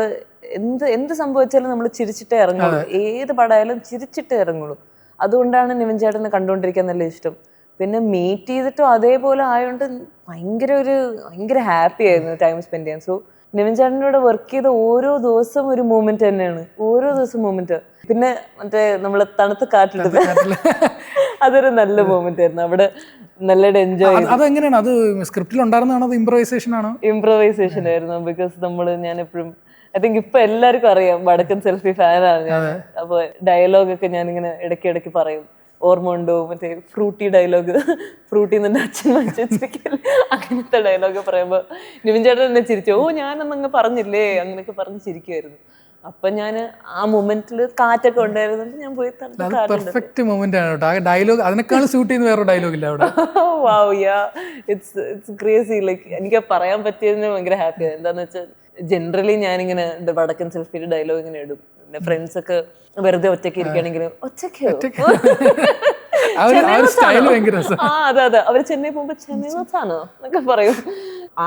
എന്ത് സംഭവിച്ചാലും നമ്മൾ ചിരിച്ചിട്ടേ ഇറങ്ങുള്ളൂ. ഏത് പടമായാലും ചിരിച്ചിട്ടേ ഇറങ്ങുള്ളൂ. അതുകൊണ്ടാണ് നിവിൻ ചേട്ടനെ കണ്ടുകൊണ്ടിരിക്കാൻ നല്ല ഇഷ്ടം. പിന്നെ മീറ്റ് ചെയ്തിട്ടും അതേപോലെ ആയതുകൊണ്ട് ഭയങ്കര ഹാപ്പി ആയിരുന്നു ടൈം സ്പെൻഡ് ചെയ്യാൻ. സോ നിവിൻ ചേട്ടനോട് വർക്ക് ചെയ്ത ഓരോ ദിവസം ഒരു മൂമെന്റ് തന്നെയാണ്, ഓരോ ദിവസം മൂമെന്റ്. പിന്നെ മറ്റേ നമ്മള് തണുത്ത കാറ്റിട്ടത് അതൊരു നല്ല മൂമെന്റ് ആയിരുന്നു. അവിടെ നല്ലതായിട്ട് എൻജോയ് ചെയ്തു. അതെങ്ങനെയാണ്, അത് സ്ക്രിപ്റ്റിൽ ഉണ്ടായിരുന്നതാണോ, അത് ഇംപ്രവൈസേഷൻ ആണോ? ഇംപ്രവൈസേഷൻ ആയിരുന്നു. ബിക്കോസ് ഞാൻ എപ്പോഴും ഐ തിങ്ക് ഇപ്പൊ എല്ലാവർക്കും അറിയാം വടക്കൻ സെൽഫി ഫാനാണ് ഞാൻ. അപ്പൊ ഡയലോഗൊക്കെ ഞാനിങ്ങനെ ഇടയ്ക്ക് പറയും. ഓർമ്മ ഉണ്ടോ മറ്റേ ഫ്രൂട്ടി ഡയലോഗ്, ഫ്രൂട്ടി നിന്റെ അച്ഛൻ വെച്ചിരിക്കൽ, അങ്ങനത്തെ ഡയലോഗ് പറയുമ്പോ നിവിൻ ചേട്ടൻ എന്നെ ചിരിച്ചു. ഓ ഞാനൊന്നങ്ങ് പറഞ്ഞില്ലേ, അങ്ങനെയൊക്കെ പറഞ്ഞ് ചിരിക്കുമായിരുന്നു. അപ്പൊ ഞാൻ ആ മൊമെന്റിൽ കാറ്റൊക്കെ ഉണ്ടായിരുന്നുണ്ട്, ഞാൻ പോയി പെർഫെക്റ്റ് മൊമെന്റ് ആണ് കേട്ടോ. ആ ഡയലോഗ് അതിനേക്കാൾ ഷൂട്ട് ചെയ്യുന്ന വേറെ ഡയലോഗ് ഇല്ല അവിടെ. വാവ് യാ, ഇറ്റ്സ് ക്രേസി. ലൈക്ക് എനിക്ക് പറയാൻ പറ്റിയതിന് ഭയങ്കര ഹാപ്പിയാണ്. എന്താന്ന് വെച്ചാൽ ജനറലി ഞാനിങ്ങനെ വടക്കൻ സെൽഫിയുടെ ഡയലോഗ് ഇങ്ങനെ ഇടും. പിന്നെ ഫ്രണ്ട്സ് ഒക്കെ വെറുതെ ഒറ്റയ്ക്ക് ഇരിക്കുകയാണെങ്കിലും അതെ അവര് ചെന്നൈ പോകുമ്പോ ചെന്നൈ വാച്ചാണോ എന്നൊക്കെ പറയും.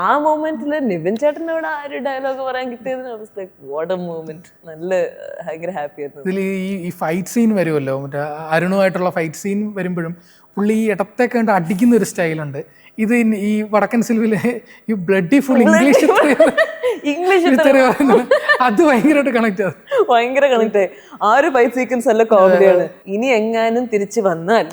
ആ മൊമെന്റില് നിവിൻ ചേട്ടനോട് ആ ഒരു ഡയലോഗ് പറയാൻ കിട്ടിയതിന് വാട്ട് എ മൊമെന്റ്. നല്ല ഭയങ്കര ഹാപ്പി ആയിരുന്നു. ഇതിൽ ഈ ഫൈറ്റ് സീൻ വരുമല്ലോ, മറ്റേ അരുണുമായിട്ടുള്ള ഫൈറ്റ് സീൻ വരുമ്പോഴും പുള്ളി ഇടത്തെ കണ്ട് അടിക്കുന്ന ഒരു സ്റ്റൈലുണ്ട്. ഇത് ഈ വടക്കൻ സിൽവിലെ ഈ ബ്ലഡി ഫുൾ ഇംഗ്ലീഷ് അത് ഭയങ്കരമായിട്ട് കണക്ട് ആയി. ആ ഒരു ഫൈറ്റ് സീക്വൻസ് നല്ല കോമഡിയാണ്. ഇനി എങ്ങാനും തിരിച്ച് വന്നാൽ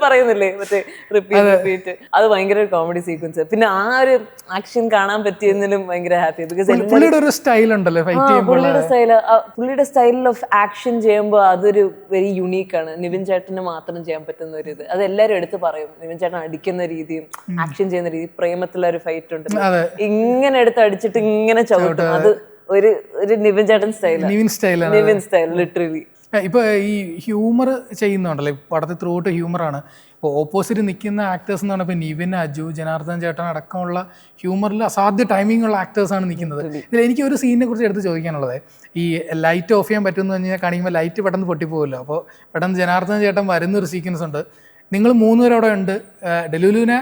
പറയുന്നില്ലേ മറ്റേ റിപ്പീറ്റ്, അത് ഭയങ്കര കോമഡി സീക്വൻസ്. പിന്നെ ആ ഒരു ആക്ഷൻ കാണാൻ പറ്റിയതിലും ഭയങ്കര ഹാപ്പി. ബിക്കോസ് പുള്ളിയുടെ ഒരു സ്റ്റൈൽ ഉണ്ടല്ലോ, പുള്ളിയുടെ സ്റ്റൈൽ ഓഫ് ആക്ഷൻ ചെയ്യുമ്പോൾ അതൊരു വെരി യുണീക്ക് ആണ്. നിവിൻ ചേട്ടന് മാത്രം ചെയ്യാൻ പറ്റുന്ന ഒരു ഇത്. അത് എല്ലാവരും എടുത്ത് പറയും. നിവിൻ ചേട്ടൻ അടിക്കുന്ന രീതിയും ആക്ഷൻ ചെയ്യുന്ന രീതി, പ്രേമത്തിലുള്ള ഒരു ഫൈറ്റ് ഉണ്ട്, ഇങ്ങനെ എടുത്ത് അടിച്ചിട്ട് ഇങ്ങനെ ചവിട്ടും. അത് ഒരു നിവിൻ ചേട്ടൻ സ്റ്റൈൽ ലിറ്ററലി. ഇപ്പൊ ഈ ഹ്യൂമർ ചെയ്യുന്നുണ്ടല്ലോ പടത്തിൽ, ത്രൂ ഔട്ട് ഹ്യൂമറാണ്. ഇപ്പോൾ ഓപ്പോസിറ്റ് നിൽക്കുന്ന ആക്ടേഴ്സ് എന്ന് പറഞ്ഞാൽ നിവിൻ, അജു, ജനാർദ്ദൻ ചേട്ടൻ അടക്കമുള്ള ഹ്യൂമറിൽ അസാധ്യ ടൈമിംഗ് ഉള്ള ആക്ടേഴ്സാണ് നിൽക്കുന്നത്. ഇതിൽ എനിക്ക് ഒരു സീനിനെ കുറിച്ച് എടുത്ത് ചോദിക്കാനുള്ളത്, ഈ ലൈറ്റ് ഓഫ് ചെയ്യാൻ പറ്റുമെന്ന് പറഞ്ഞാൽ കാണിക്കുമ്പോൾ ലൈറ്റ് പെട്ടെന്ന് പൊട്ടിപ്പോകുമല്ലോ. അപ്പോൾ പെട്ടെന്ന് ജനാർദ്ദൻ ചേട്ടൻ വരുന്നൊരു സീക്വൻസ് ഉണ്ട്. നിങ്ങൾ മൂന്നുപേരും അവിടെ ഉണ്ട്. ഡെലുലുവിനെ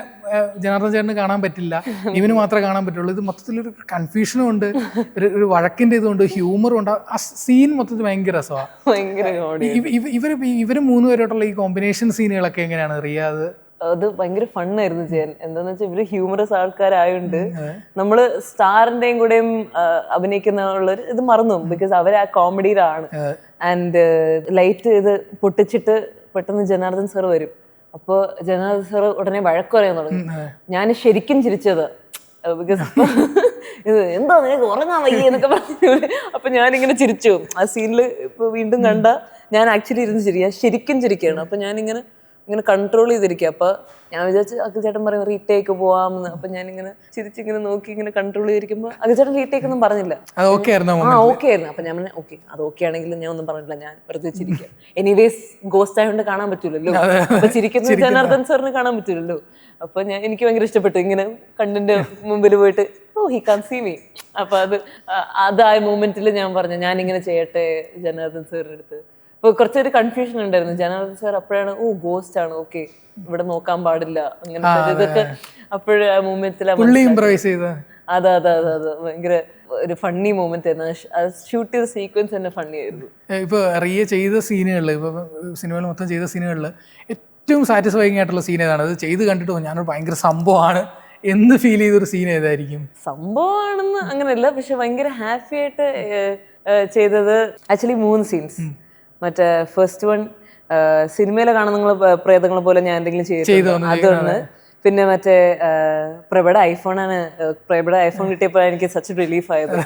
ജനാർദ്ദൻ ചേട്ടന് കാണാൻ പറ്റില്ല, ഇവന് മാത്രമേ കാണാൻ പറ്റുള്ളൂ. ഇത് മൊത്തത്തിലൊരു കൺഫ്യൂഷനും ഉണ്ട്, ഒരു വഴക്കിൻ്റെ ഇതുണ്ട്, ഹ്യൂമറും ഉണ്ട്. ആ സീൻ മൊത്തത്തിൽ ഭയങ്കര രസമാണ്. ഇവര് മൂന്നുപേരോട്ടുള്ള ഈ കോമ്പിനേഷൻ സീനുകളൊക്കെ എങ്ങനെയാണ് റിയാദ്? അത് ഭയങ്കര ഫണ്ണായിരുന്നു ചെയ്യാൻ. എന്താന്ന് വെച്ചാൽ ഇവര് ഹ്യൂമറസ് ആൾക്കാരായോണ്ട് നമ്മള് സ്റ്റാറിന്റെയും കൂടെയും അഭിനയിക്കുന്ന ഇത് മറന്നു. ബിക്കോസ് അവർ ആ കോമഡിയിലാണ്. ആൻഡ് ലൈറ്റ് ഇത് പൊട്ടിച്ചിട്ട് പെട്ടെന്ന് ജനാർദ്ദൻ സാർ വരും. അപ്പൊ ജനാർദ്ദൻ സാർ ഉടനെ വഴക്ക് പറയാൻ തുടങ്ങി. ഞാൻ ശരിക്കും ചിരിച്ചത് ബിക്കോസ് ഇത് എന്താ നിനക്ക് ഉറങ്ങാൻ വയ്യ എന്നൊക്കെ പറഞ്ഞു. അപ്പൊ ഞാനിങ്ങനെ ചിരിച്ചു. ആ സീനിൽ ഇപ്പൊ വീണ്ടും കണ്ട ഞാൻ ആക്ച്വലി ഇരുന്ന് ശരിക്കും ചിരിക്കുകയാണ്. അപ്പൊ ഞാനിങ്ങനെ കൺട്രോൾ ചെയ്തിരിക്കുക. അപ്പൊ ഞാൻ വിചാരിച്ചു അഖിൽ ചേട്ടൻ പറയും റീടേക്ക് പോവാമെന്ന്. അപ്പൊ ഞാനിങ്ങനെ ചിരിച്ചിങ്ങനെ നോക്കി ഇങ്ങനെ കൺട്രോൾ ചെയ്തിരിക്കുമ്പോ അഖിൽ ചേട്ടൻ റീടേക്ക് ഒന്നും പറഞ്ഞില്ല. ഓക്കെ ആയിരുന്നു. അപ്പൊ ഞാൻ ഓക്കെ, അത് ഓക്കെ ആണെങ്കിലും ഞാൻ ഒന്നും പറഞ്ഞില്ല, ഞാൻ വെറുതെ ചിരിക്കുക. എനിവേസ് ഗോസ്റ്റ് ആയതുകൊണ്ട് കാണാൻ പറ്റൂലല്ലോ, അപ്പൊ ചിരിക്കുന്ന ജനാർദ്ദൻ സാറിന് കാണാൻ പറ്റൂലല്ലോ. അപ്പൊ എനിക്ക് ഭയങ്കര ഇഷ്ടപ്പെട്ടു ഇങ്ങനെ കണ്ണിന്റെ മുമ്പിൽ പോയിട്ട് ഹി കാൻ സീ മീ. അപ്പൊ ആ മൂമെന്റിൽ ഞാൻ പറഞ്ഞു ഞാനിങ്ങനെ ചെയ്യട്ടെ ജനാർദ്ദൻ സാറിന്റെ അടുത്ത്. അപ്പൊ കുറച്ചൊരു കൺഫ്യൂഷൻ ഉണ്ടായിരുന്നു. ജനാർദ്ദൻ സാർ അപ്പോഴാണ് ഗോസ്റ്റ് ആണ്, ഓക്കെ ഇവിടെ നോക്കാൻ പാടില്ല, അങ്ങനത്തെ ഇതൊക്കെ അപ്പോഴും ആ മൂമെന്റിൽ അതെ ഭയങ്കര ഒരു ഫണ്ണി മൂമെന്റ് ആയിരുന്നു. ഷൂട്ട് ചെയ്ത സീക്വൻസ് തന്നെ ഫണ്ണി ആയിരുന്നു. ഇപ്പൊ റിയ ചെയ്ത സീനുകളിൽ, ഇപ്പൊ സിനിമയിൽ മൊത്തം ചെയ്ത സീനുകളിൽ ഏറ്റവും സാറ്റിസ്ഫൈങ് ആയിട്ടുള്ള സീൻ ഏതാണ്? അത് ചെയ്ത് കണ്ടിട്ട് ഞാനൊരു ഭയങ്കര സംഭവമാണ് എന്ന് ഫീൽ ചെയ്തൊരു സീൻ ഏതായിരിക്കും? സംഭവമാണെന്ന് അങ്ങനെയല്ല, പക്ഷെ ഭയങ്കര ഹാപ്പി ആയിട്ട് ചെയ്തത് ആക്ച്വലി 3 സീൻസ്. മറ്റേ ഫസ്റ്റ് വൺ സിനിമയിലെ കാണുന്ന നിങ്ങൾ പ്രേതങ്ങളെ പോലെ ഞാൻ എന്തെങ്കിലും ചെയ്തിട്ടുണ്ടോ? അതൊന്ന്. പിന്നെ മറ്റേ പ്രഭയുടെ ഐഫോൺ കിട്ടിയപ്പോൾ എനിക്ക് സച്ച് റിലീഫ് ആയത്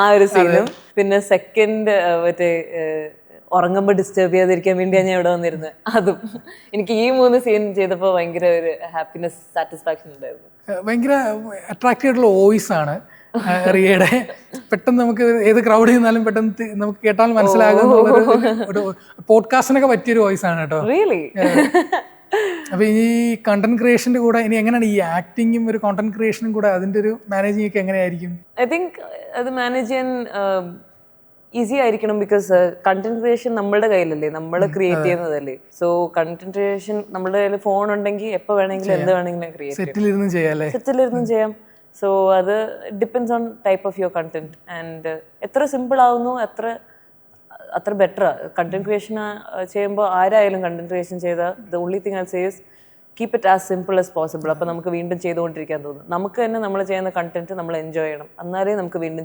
ആ ഒരു സീനും. പിന്നെ സെക്കൻഡ് മറ്റേ ഉറങ്ങുമ്പോൾ ഡിസ്റ്റർബ് ചെയ്യാതിരിക്കാൻ വേണ്ടിയാണ് ഞാൻ ഇവിടെ വന്നിരുന്നത്, അതും. എനിക്ക് ഈ 3 സീൻ ചെയ്തപ്പോൾ ഭയങ്കര ഒരു ഹാപ്പിനെസ്, സാറ്റിസ്ഫാക്ഷൻ ഉണ്ടായിരുന്നു. ഭയങ്കര അട്രാക്റ്റീവ് ആയിട്ടുള്ള വോയിസ് ആണ് റിയയുടെ. പെട്ടെന്ന് നമുക്ക് ഏത് ക്രൗഡ് ചെയ്യുന്നാലും പെട്ടെന്ന് നമുക്ക് കേട്ടാൽ മനസ്സിലാകുന്ന ഒരു പോഡ്കാസ്റ്റിനൊക്കെ പറ്റിയൊരു വോയിസ് ആണ് കേട്ടോ. റിയലി? അപ്പൊ ഈ കണ്ടന്റ് ക്രിയേഷന്റെ കൂടെ ഇനി എങ്ങനെയാണ് ഈ ആക്ടിങ്ങും ഒരു കോണ്ടന്റ് ക്രിയേഷനും കൂടെ അതിന്റെ ഒരു മാനേജിങ് ഒക്കെ എങ്ങനെയായിരിക്കും? ഐ തിങ്ക് അത് മാനേജ് ചെയ്യാൻ ഈസി ആയിരിക്കണം. ബിക്കോസ് കണ്ടന്റ് ക്രിയേഷൻ നമ്മളുടെ കയ്യിലല്ലേ, നമ്മൾ ക്രിയേറ്റ് ചെയ്യുന്നതല്ലേ. സോ കണ്ടന്റ് ക്രിയേഷൻ നമ്മുടെ കയ്യിൽ ഫോൺ ഉണ്ടെങ്കിൽ എപ്പോൾ വേണമെങ്കിലും എന്ത് വേണമെങ്കിലും ക്രിയേറ്റ് സെറ്റിലിരുന്നും ചെയ്യാം. സോ അത് depends on type of your content. And എത്ര സിമ്പിൾ ആവുന്നു അത്ര ബെറ്റർ. കണ്ടന്റ് ക്രിയേഷൻ ചെയ്യുമ്പോൾ ആരായാലും കണ്ടന്റ് ക്രിയേഷൻ ചെയ്താൽ the only thing I say is keep it as simple as possible. അപ്പോൾ നമുക്ക് വീണ്ടും ചെയ്തുകൊണ്ടിരിക്കാൻ തോന്നും. നമുക്ക് തന്നെ നമ്മൾ ചെയ്യുന്ന കണ്ടന്റ് നമ്മൾ എൻജോയ് ചെയ്യണം, എന്നാലേ നമുക്ക് വീണ്ടും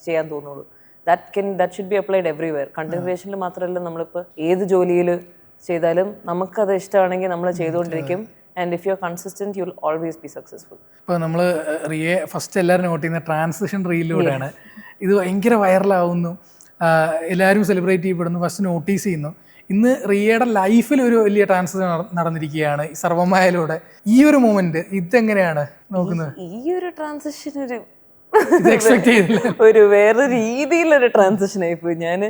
ചെയ്യാൻ തോന്നുള്ളൂ. that should be applied everywhere. Content ക്രിയേഷനിൽ മാത്രമല്ല, നമ്മളിപ്പോൾ ഏത് ജോലിയിൽ ചെയ്താലും നമുക്കത് ഇഷ്ടമാണെങ്കിൽ നമ്മൾ ചെയ്തുകൊണ്ടിരിക്കും. And if you are consistent you will always be successful. ഇപ്പോൾ നമ്മൾ റിയെ ഫസ്റ്റ് എല്ലാവരും നോട്ട് ചെയ്യുന്ന ട്രാൻസിഷൻ റീലിലൂടെയാണ്. ഇത് ഭയങ്കര വൈറലാവുന്നു, എല്ലാവരും സെലിബ്രേറ്റ് ചെയ്യപ്പെടുന്നു, ഫസ്റ്റ് നോട്ടീസ് ചെയ്യുന്നു. ഇന്ന് റിയയുടെ ലൈഫിൽ ഒരു വലിയ ട്രാൻസിഷൻ നടന്നിരിക്കുകയാണ് ഈ സർവ്വമായയിലൂടെ. ഈ ഒരു മൊമെന്റ് ഇതെങ്ങനെയാണ് നോക്കുന്നത്? ഈ ഒരു ട്രാൻസിഷൻ ഒരു വേറെ രീതിയിലൊരു ട്രാൻസിഷൻ ആയിപ്പോയി. ഞാൻ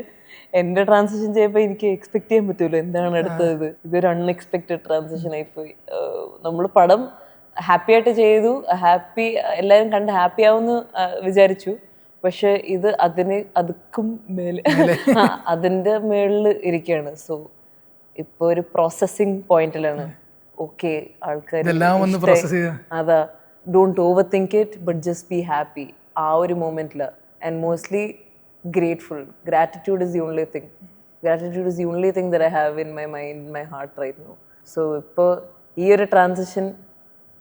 എൻ്റെ ട്രാൻസിഷൻ ചെയ്യുമ്പോൾ എനിക്ക് എക്സ്പെക്ട് ചെയ്യാൻ പറ്റൂല്ലോ എന്താണ് അടുത്തത്. ഇതൊരു അൺഎക്സ്പെക്റ്റഡ് ട്രാൻസിഷൻ ആയിപ്പോയി. നമ്മൾ പടം ഹാപ്പി ആയിട്ട് ചെയ്തു, എല്ലാവരും കണ്ട് ഹാപ്പി ആവുമെന്ന് വിചാരിച്ചു. പക്ഷെ ഇത് അതുക്കും മേലെ അതിൻ്റെ മേളിൽ ഇരിക്കുകയാണ്. സോ ഇപ്പോൾ ഒരു പ്രോസസ്സിങ് പോയിന്റിലാണ്. ഓക്കെ, ആൾക്കാർ അതാ, don't overthink it but just be happy ആ ഒരു മൊമെന്റിൽ. And mostly grateful. Gratitude is the only thing that I have in my mind, my heart right now. So ഇപ്പോൾ ഈ ഒരു ട്രാൻസിഷൻ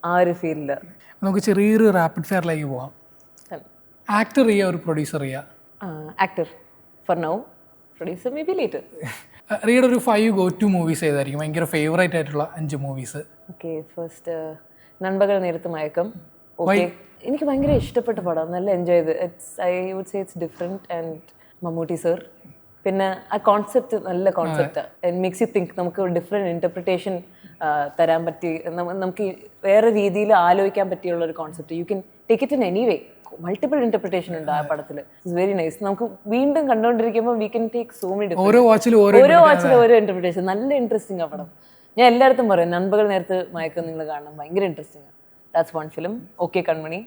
ആ ഒരു ഫീലില്ല. നമുക്ക് ചെറിയൊരു റാപ്പിഡ് ഫയറിലേക്ക് പോവാം. ആക്ടർ ചെയ്യാ ഒരു പ്രൊഡ്യൂസർ ചെയ്യാ? Actor for now, producer may be later. റിയയുടെ ഒരു 5 go to മൂവീസ് ഏതായിരിക്കും? ഭയങ്കര ഫേവറേറ്റ് ആയിട്ടുള്ള 5 മൂവീസ്. ഓക്കെ, ഫസ്റ്റ് നൻപകൽ നേരത്ത് മയക്കം. ഓക്കെ, എനിക്ക് ഭയങ്കര ഇഷ്ടപ്പെട്ട പടം, നല്ല എൻജോയ് ചെയ്ത്. I would say it's different. And Mammootty sir. പിന്നെ ആ കോൺസെപ്റ്റ് നല്ല കോൺസെപ്റ്റാണ്. And makes you think. നമുക്ക് ഡിഫറെൻറ്റ് ഇൻ്റർപ്രിട്ടേഷൻ തരാൻ പറ്റി, നമുക്ക് വേറെ രീതിയിൽ ആലോചിക്കാൻ പറ്റിയുള്ള ഒരു കോൺസെപ്റ്റ്. You can take it in any way. Multiple interpretation ഉണ്ട് ആ പടത്തിൽ. It's very nice. നമുക്ക് വീണ്ടും കണ്ടുകൊണ്ടിരിക്കുമ്പോൾ we can take so many different. ഓരോ വാച്ചിലും ഓരോ ഇന്റർപ്രിട്ടേഷൻ. നല്ല ഇൻട്രസ്റ്റിംഗ് ആ പടം. ഞാൻ എല്ലായിടത്തും പറയും നൻപകൽ നേരത്ത് മയക്കം നിങ്ങൾ കാണണം, ഭയങ്കര interesting. That's one film. Okay Kanmani,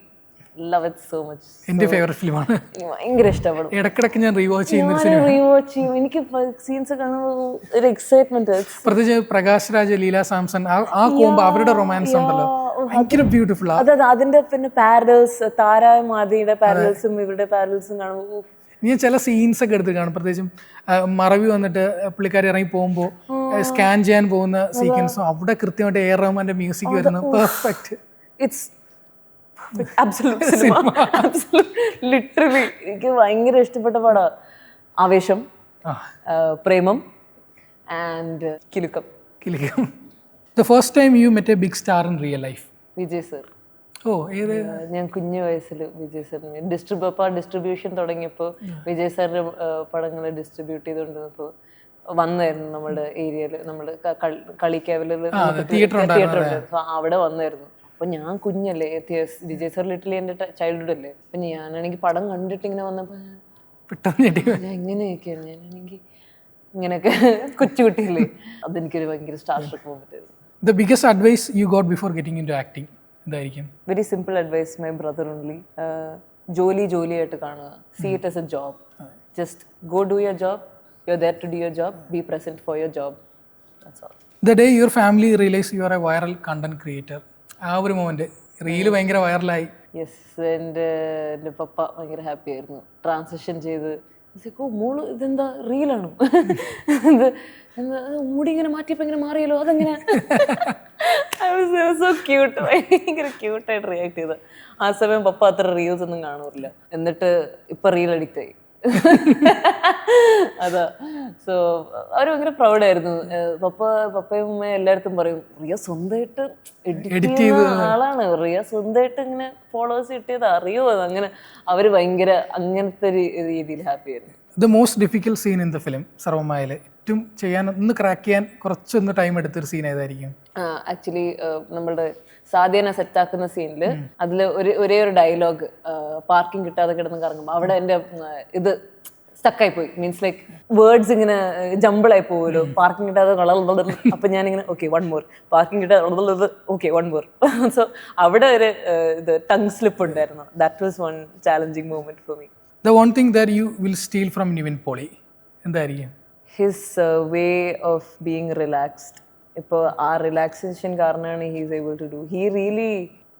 love it so much. എൻ്റെ ഫേവറേറ്റ് ഫിലിമാണ്. എനിക്ക് ഭയങ്കര ഇഷ്ടപ്പെടും. ഇടയ്ക്കിടയ്ക്ക് ഞാൻ റീവാച്ച് ചെയ്യും. എനിക്ക് സീൻസ് കാണുമ്പോൾ ഒരു എക്സൈറ്റ്മെന്റ്. പ്രത്യേകിച്ച് പ്രകാശ് രാജ്, ലീല സാംസൺ, ആ കോംബോ, അവരുടെ റൊമാൻസ് ഉണ്ടല്ലോ, ഭയങ്കര ബ്യൂട്ടിഫുൾ. അതെ, അതിന്റെ പിന്നെ പാരലൽസ്, താര മാതിയുടെ പാരലൽസും ഇവരുടെ പാരലൽസും കാണുമ്പോൾ ഞാൻ ചില സീൻസ് ഒക്കെ എടുത്ത് കാണും. പ്രത്യേകിച്ചും മറവി വന്നിട്ട് പുള്ളിക്കാരി ഇറങ്ങി പോകുമ്പോൾ സ്കാൻ ചെയ്യാൻ പോകുന്ന സീക്വൻസും അവിടെ കൃത്യമായിട്ട് എ ആർ റഹ്മാന്റെ മ്യൂസിക് വരുന്നു. പെർഫെക്റ്റ്. ഇറ്റ്സ് ലിറ്ററലി എനിക്ക് ഭയങ്കര ഇഷ്ടപ്പെട്ട പടം. Aavesham, Premam and Kilukkam. The first time you met a big star in real life? Vijay sir. ഞാൻ കുഞ്ഞു വയസ്സിൽ വിജയ് സാറിന് ഡിസ്ട്രിബ്യൂഷൻ തുടങ്ങിയപ്പോൾ വിജയ് സാറിന്റെ പടങ്ങൾ ഡിസ്ട്രിബ്യൂട്ട് ചെയ്തുകൊണ്ടിരുന്നപ്പോൾ വന്നായിരുന്നു നമ്മുടെ ഏരിയയിൽ. നമ്മുടെ കളിക്കാവില് തിയേറ്റർ ഉണ്ടായിരുന്നു, അവിടെ വന്നായിരുന്നു. അപ്പോൾ ഞാൻ കുഞ്ഞല്ലേ, വിജയ് സാർ ലിറ്ററലി എൻ്റെ ചൈൽഡ്ഹുഡ് അല്ലേ. അപ്പം ഞാനാണെങ്കിൽ പടം കണ്ടിട്ട് ഇങ്ങനെ വന്നപ്പോൾ ഞാൻ ഇങ്ങനെയൊക്കെയാണ്, ഞാനാണെങ്കിൽ ഇങ്ങനെയൊക്കെ കൊച്ചുകുട്ടിയല്ലേ. അതെനിക്കൊരു ഭയങ്കര star സ്ട്രക്ക് moment. The biggest advice you got before getting into acting? Very simple advice, my brother only. ജോലിയായിട്ട് കാണുക. See it as a job. Just go do your job. You're there to do your job. Be present for your job. That's all. The day your family realized you are a viral content creator, ആ ഒരു moment reel ഭയങ്കര വൈറലായി. Yes, എൻ്റെ പപ്പ ഭയങ്കര happy ആയിരുന്നു. Transition ചെയ്ത് മോള് ഇതെന്താ റീലാണോ, മുടി ഇങ്ങനെ മാറ്റിയപ്പോൾ ഇങ്ങനെ മാറിയല്ലോ, അതെങ്ങനെ. സോ ക്യൂട്ട്, ഭയങ്കര ക്യൂട്ടായിട്ട് റിയാക്ട് ചെയ്ത്. ആ സമയം പപ്പ അത്ര റീൽസ് ഒന്നും കാണൂരില്ല. എന്നിട്ട് ഇപ്പം റീൽ അഡിക്റ്റ് ആയി. അതാ. സോ അവർ ഭയങ്കര പ്രൗഡായിരുന്നു. പപ്പയും ഉമ്മയും എല്ലായിടത്തും പറയും റിയ സ്വന്തമായിട്ട് എഡിറ്റ് ചെയ്യുന്ന ആളാണ്, റിയ സ്വന്തമായിട്ട് ഇങ്ങനെ ഫോളോവേഴ്സ് കിട്ടിയത് അറിയോ, അങ്ങനെ അവര് ഭയങ്കര അങ്ങനത്തെ ഒരു രീതിയിൽ ഹാപ്പി ആയിരുന്നു. The most difficult scene in the film സർവ്വമായയിൽ ഏറ്റവും ചെയ്യാൻ ഒന്ന് ക്രാക്ക് ചെയ്യാൻ കുറച്ചൊന്ന് ടൈം എടുത്തൊരു സീൻ ഏതായിരിക്കും? ആക്ച്വലി നമ്മളുടെ സാധ്യന സെറ്റാക്കുന്ന സീനില് അതിൽ ഒരേ ഒരു ഡയലോഗ്, പാർക്കിംഗ് കിട്ടാതെ കിടന്ന് കറങ്ങുമ്പോൾ അവിടെ എൻ്റെ ഇത് സ്റ്റക്കായി പോയി. മീൻസ് ലൈക്ക് വേർഡ്സ് ഇങ്ങനെ ജമ്പിളായി പോകുമല്ലോ, പാർക്കിംഗ് കിട്ടാതെ കളർ. അപ്പൊ ഞാനിങ്ങനെ ഓക്കെ 1 more, പാർക്കിംഗ് കിട്ടാതെ ഓക്കെ 1 more. സോ അവിടെ ഒരു ഇത് ടങ് സ്ലിപ്പ് ഉണ്ടായിരുന്നു. That was one challenging moment for me. The one thing that you will steal from Nivin Pauly എന്തായിരിക്കും? His way of being relaxed. ഇപ്പോൾ ആ റിലാക്സേഷൻ കാരണമാണ് he's able to do. He really,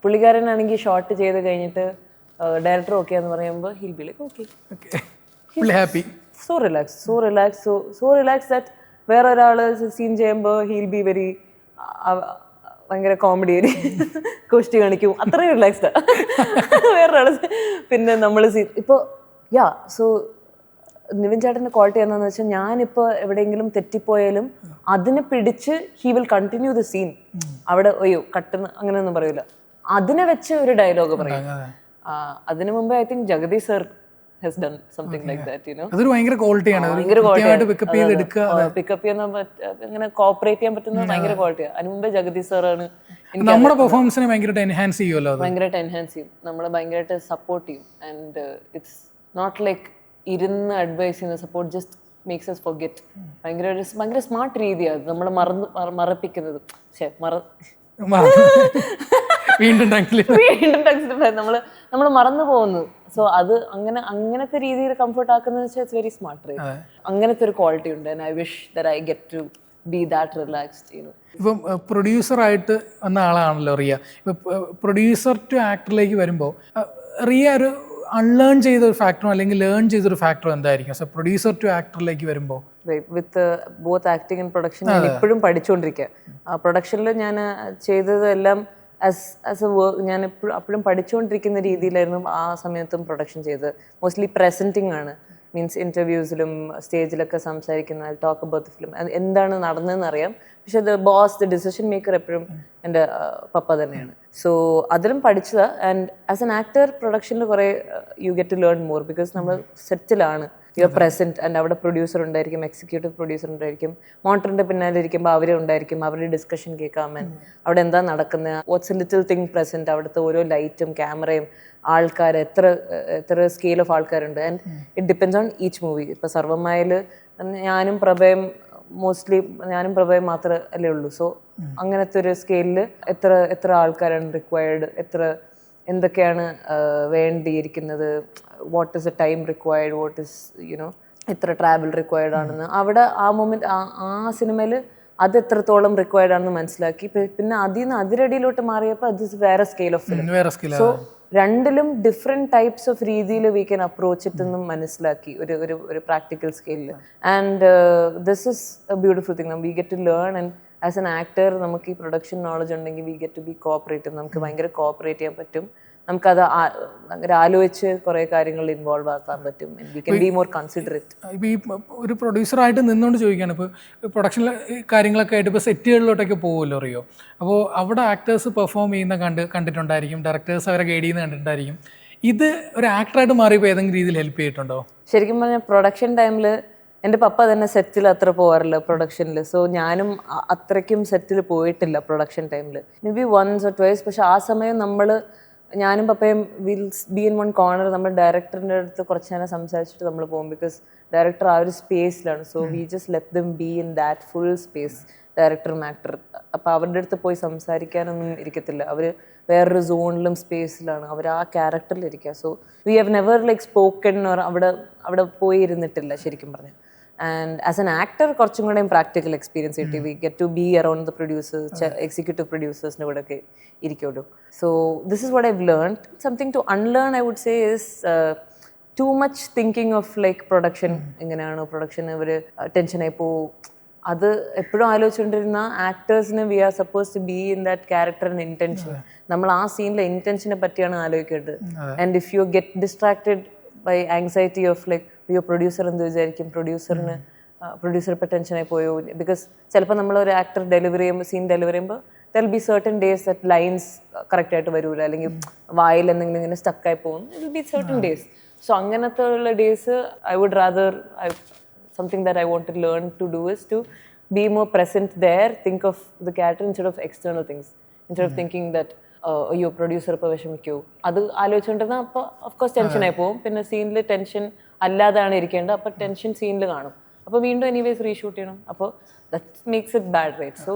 പുള്ളിക്കാരനാണെങ്കിൽ shot ചെയ്ത് കഴിഞ്ഞിട്ട് ഡയറക്ടർ ഓക്കെ എന്ന് പറയുമ്പോൾ he'll be like okay, happy, so relax that വേറെ ഒരാൾ സീൻ ചെയ്യുമ്പോൾ ഹീൽ ബി വെരി ഭയങ്കര കോമഡി കോഷ്ടി കാണിക്കും, അത്രയും റിലാക്സ്ഡാ വേറൊരാൾ. പിന്നെ നമ്മൾ ഇപ്പോൾ സോ നിവിൻ ചേട്ടൻ്റെ ക്വാളിറ്റി എന്താണെന്ന് വെച്ചാൽ ഞാനിപ്പോൾ എവിടെയെങ്കിലും തെറ്റിപ്പോയാലും അതിനെ പിടിച്ച് he will continue the scene. അവിടെ അയ്യോ കട്ടെന്ന് അങ്ങനെയൊന്നും പറയൂല, അതിനെ വെച്ച് ഒരു ഡയലോഗ് പറയും. അതിനു മുമ്പ് I think Jagathy sir has done something like that, you know. അതൊരു ഭയങ്കര ക്വാളിറ്റിയാണ്, പിക്കപ്പ് ചെയ്യാൻ ഇങ്ങനെ കോപ്പറേറ്റ് ചെയ്യാൻ പറ്റുന്നത് ഭയങ്കര ക്വാളിറ്റിയാണ്. അതിന് മുമ്പേ ജഗതി സാറാണ് നമ്മുടെ പെർഫോമൻസിനെ ഭയങ്കരമായിട്ട് എൻഹാൻസ് ചെയ്യുമല്ലോ, ഭയങ്കരമായിട്ട് എൻഹാൻസ് ചെയ്യും, നമ്മളെ ഭയങ്കരമായിട്ട് സപ്പോർട്ട് ചെയ്യും. ആൻഡ് ഇറ്റ്സ് നോട്ട് ലൈക്ക് ഇരുന്ന് അഡ്വൈസ് ചെയ്യുന്ന support, just makes us forget. ഭയങ്കര സ്മാർട്ട് രീതിയാണ് നമ്മളെ മറപ്പിക്കുന്നത്. വീണ്ടും നമ്മൾ മറന്നു പോകുന്നു. സോ അത് അങ്ങനത്തെ രീതിയിൽ കംഫർട്ട് ആക്കുന്നത് വെച്ചാൽ ഇറ്റ്സ് വെരി സ്മാർട്ട്. അങ്ങനത്തെ ഒരു ക്വാളിറ്റി ഉണ്ട്. And I wish that I get to be that relaxed, you know. ഇപ്പം പ്രൊഡ്യൂസറായിട്ട് വന്ന ആളാണല്ലോ റിയ. ഇപ്പം പ്രൊഡ്യൂസർ ടു ആക്ടറിലേക്ക് വരുമ്പോൾ റിയ ഒരു അൺലേൺ ചെയ്ത ഒരു ഫാക്ടറോ അല്ലെങ്കിൽ ലേൺ ചെയ്തൊരു ഫാക്ടറോ എന്തായിരിക്കും? സോ പ്രൊഡ്യൂസർ ടു ആക്ടറിലേക്ക് വരുമ്പോൾ with both acting and production ഞാൻ ഇപ്പോഴും പഠിച്ചുകൊണ്ടിരിക്കുക. പ്രൊഡക്ഷനിൽ ഞാൻ ചെയ്തതെല്ലാം ആസ് എ വർക്ക് ഞാൻ അപ്പോഴും പഠിച്ചുകൊണ്ടിരിക്കുന്ന രീതിയിലായിരുന്നു ആ സമയത്തും പ്രൊഡക്ഷൻ ചെയ്തത്. മോസ്റ്റ്ലി പ്രസൻറ്റിംഗ് ആണ്, മീൻസ് ഇൻ്റർവ്യൂസിലും സ്റ്റേജിലൊക്കെ സംസാരിക്കുന്ന, ടോക്ക് അബൌട്ട് ദ ഫിലിം, എന്താണ് നടന്നതെന്ന് അറിയാം. പക്ഷെ ദ ഡിസിഷൻ മേക്കർ എപ്പോഴും എൻ്റെ പപ്പ തന്നെയാണ്. സോ അതിലും പഠിച്ചതാണ്. ആൻഡ് ആസ് എൻ ആക്ടർ പ്രൊഡക്ഷനിൽ കുറേ you get to learn more, because നമ്മൾ സെറ്റിലാണ്, യു ആർ പ്രസൻറ്റ്. ആൻഡ് അവിടെ പ്രൊഡ്യൂസർ ഉണ്ടായിരിക്കും, എക്സിക്യൂട്ടീവ് പ്രൊഡ്യൂസർ ഉണ്ടായിരിക്കും, മോണിറ്ററിൻ്റെ പിന്നാലെ ഇരിക്കുമ്പോൾ അവരെ ഉണ്ടായിരിക്കും, അവരുടെ ഡിസ്കഷൻ കേൾക്കാം. ആൻഡ് അവിടെ എന്താ നടക്കുന്നത്, what's a little thing present, അവിടുത്തെ ഓരോ ലൈറ്റും ക്യാമറയും ആൾക്കാർ, എത്ര സ്കെയിൽ ഓഫ് ആൾക്കാരുണ്ട്. And it depends on each movie. ഇപ്പോൾ സർവ്വമായയിൽ ഞാനും പ്രഭയും മാത്രമേ അല്ലേ ഉള്ളൂ. സോ അങ്ങനത്തെ ഒരു സ്കെയിലിൽ എത്ര ആൾക്കാരാണ് റിക്വയർഡ്, എന്തൊക്കെയാണ് വേണ്ടിയിരിക്കുന്നത്, what is a time required, what is you know എത്ര ട്രാവൽ റിക്വയർഡ് ആണെന്ന് അവിടെ ആ മൊമെന്റ് ആ സിനിമയിൽ അത് എത്രത്തോളം റിക്വയർഡ് ആണെന്ന് മനസ്സിലാക്കി. പിന്നെ അതിൽ നിന്ന് അതിരടിയിലോട്ട് മാറിയപ്പോൾ അത് വേറെ സ്കെയിൽ ഓഫ് ഫിലിം. സോ രണ്ടിലും ഡിഫറെൻറ്റ് ടൈപ്സ് ഓഫ് രീതിയിൽ വി ക്യാൻ അപ്രോച്ച് ഇറ്റ് എന്നും മനസ്സിലാക്കി ഒരു പ്രാക്ടിക്കൽ സ്കെയിലിൽ. And this is a beautiful thing. We get to learn. And as an actor നമുക്ക് ഈ പ്രൊഡക്ഷൻ നോളജ് ഉണ്ടെങ്കിൽ we get to be cooperative. നമുക്ക് ഭയങ്കര കോപ്പറേറ്റ് ചെയ്യാൻ പറ്റും. നമുക്കത് ഭയങ്കര ആലോചിച്ച് കുറേ കാര്യങ്ങളിൽ ഇൻവോൾവ് ആക്കാൻ പറ്റും. We can be more considerate. ഇപ്പോൾ ഈ ഒരു പ്രൊഡ്യൂസറായിട്ട് നിന്നുകൊണ്ട് ചോദിക്കുകയാണ്, ഇപ്പോൾ പ്രൊഡക്ഷനിലെ കാര്യങ്ങളൊക്കെ ആയിട്ട് ഇപ്പോൾ സെറ്റുകളിലോട്ടൊക്കെ പോകുമല്ലോ അറിയോ. അപ്പോൾ അവിടെ ആക്ടേഴ്സ് പെർഫോം ചെയ്യുന്ന കണ്ടിട്ടുണ്ടായിരിക്കും, ഡയറക്ടേഴ്സ് അവരെ ഗൈഡ് ചെയ്യുന്ന കണ്ടിട്ടുണ്ടായിരിക്കും. ഇത് ഒരു ആക്ടറായിട്ട് മാറിയപ്പോൾ ഏതെങ്കിലും രീതിയിൽ ഹെൽപ്പ് ചെയ്തിട്ടുണ്ടോ? ശരിക്കും പറഞ്ഞാൽ പ്രൊഡക്ഷൻ ടൈമിൽ എൻ്റെ പപ്പ തന്നെ സെറ്റിൽ അത്ര പോകാറില്ല പ്രൊഡക്ഷനിൽ. സോ ഞാനും അത്രയ്ക്കും സെറ്റിൽ പോയിട്ടില്ല പ്രൊഡക്ഷൻ ടൈമിൽ, maybe once or twice. പക്ഷെ ആ സമയം ഞാനും പപ്പയും will be in one corner. നമ്മൾ ഡയറക്ടറിൻ്റെ അടുത്ത് കുറച്ച് നേരം സംസാരിച്ചിട്ട് നമ്മൾ പോകും, ബിക്കോസ് ഡയറക്ടർ ആ ഒരു സ്പേസിലാണ്. So we just let them be in that full space, ഡയറക്ടറും ആക്ടർ. അപ്പോൾ അവരുടെ അടുത്ത് പോയി സംസാരിക്കാനൊന്നും ഇരിക്കത്തില്ല. അവർ വേറൊരു സോണിലും സ്പേസിലാണ്, അവർ ആ ക്യാരക്ടറിലിരിക്കുക. So we have never like spoken or അവിടെ പോയി ഇരുന്നിട്ടില്ല ശരിക്കും പറഞ്ഞാൽ. ആൻഡ് ആസ് എൻ ആക്ടർ കുറച്ചും കൂടെയും പ്രാക്ടിക്കൽ എക്സ്പീരിയൻസ് കിട്ടി. We get to be around the producers, executive പ്രൊഡ്യൂസേഴ്സിൻ്റെ കൂടെയൊക്കെ ഇരിക്കുള്ളൂ. So this is what I've learned. Something to unlearn I would say is too much thinking of like production എങ്ങനെയാണ്, production ഇവർ ടെൻഷനായി പോവും. അത് എപ്പോഴും ആലോചിച്ചുകൊണ്ടിരുന്ന ആക്ടേഴ്സിന് we are suppose to be in that character and intention. നമ്മൾ ആ സീനിലെ ഇന്റൻഷനെ പറ്റിയാണ് ആലോചിക്കേണ്ടത്. And if you get distracted by anxiety of like അയ്യോ പ്രൊഡ്യൂസർ എന്ത് വിചാരിക്കും, പ്രൊഡ്യൂസർ ഇപ്പോൾ ടെൻഷനായി പോയോ, ബിക്കോസ് ചിലപ്പോൾ നമ്മളൊരു ആക്ടർ ഡെലിവറി ചെയ്യുമ്പോൾ സീൻ ഡെലിവറി ചെയ്യുമ്പോൾ they'll be certain days that lines കറക്റ്റായിട്ട് വരൂല, അല്ലെങ്കിൽ വായിൽ എന്തെങ്കിലും ഇങ്ങനെ സ്റ്റക്കായി പോകും, it will be certain days. So അങ്ങനത്തെ ഉള്ള days I would rather something that I want to learn to do is to be more present there, think of the character instead of external things, instead of thinking that അയ്യോ producer ഇപ്പോൾ വിഷമിക്കൂ, അത് ആലോചിച്ചുകൊണ്ടിരുന്നാൽ അപ്പോൾ of course ടെൻഷനായി പോകും. പിന്നെ സീനിൽ tension അല്ലാതാണ് ഇരിക്കേണ്ടത്, അപ്പോൾ tension സീനിൽ കാണും, അപ്പോൾ വീണ്ടും എനിവേസ് റീഷൂട്ട് ചെയ്യണം, അപ്പോൾ that makes it bad, right? So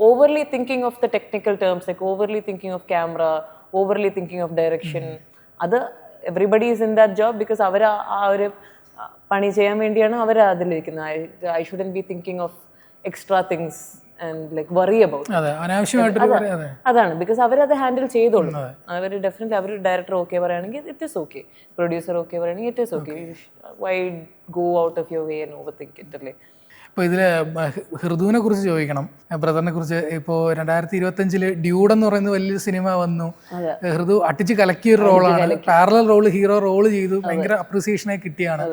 overly thinking of the technical terms, like overly thinking of camera, overly thinking of direction, അത് everybody is in that job because അവർ ആ ഒരു പണി ചെയ്യാൻ വേണ്ടിയാണ് അവർ അതിലിരിക്കുന്നത്. I shouldn't be thinking of extra things and like worry about. അതാണ് ബിക്കോസ് അവരത് ഹാൻഡിൽ ചെയ്തോളൂ. അവർ ഡെഫിനറ്റ്ലി അവർ ഡയറക്ടർ ഓക്കെ പറയുകയാണെങ്കിൽ it is okay, producer okay പറയുകയാണെങ്കിൽ it is okay. Why go out of your way and overthink it അല്ലേ? ഇപ്പോൾ ഇതിൽ ഹൃദുവിനെ കുറിച്ച് ചോദിക്കണം, ബ്രദറിനെ കുറിച്ച്. ഇപ്പോൾ 2025 ഡ്യൂഡ് എന്ന് പറയുന്ന വലിയൊരു സിനിമ വന്നു, ഹൃദു അടിച്ച് കലക്കിയ ഒരു റോളാണ്, പാരലൽ റോള്, ഹീറോ റോള് ചെയ്തു, ഭയങ്കര അപ്രിസിയേഷനായി കിട്ടിയാണ്.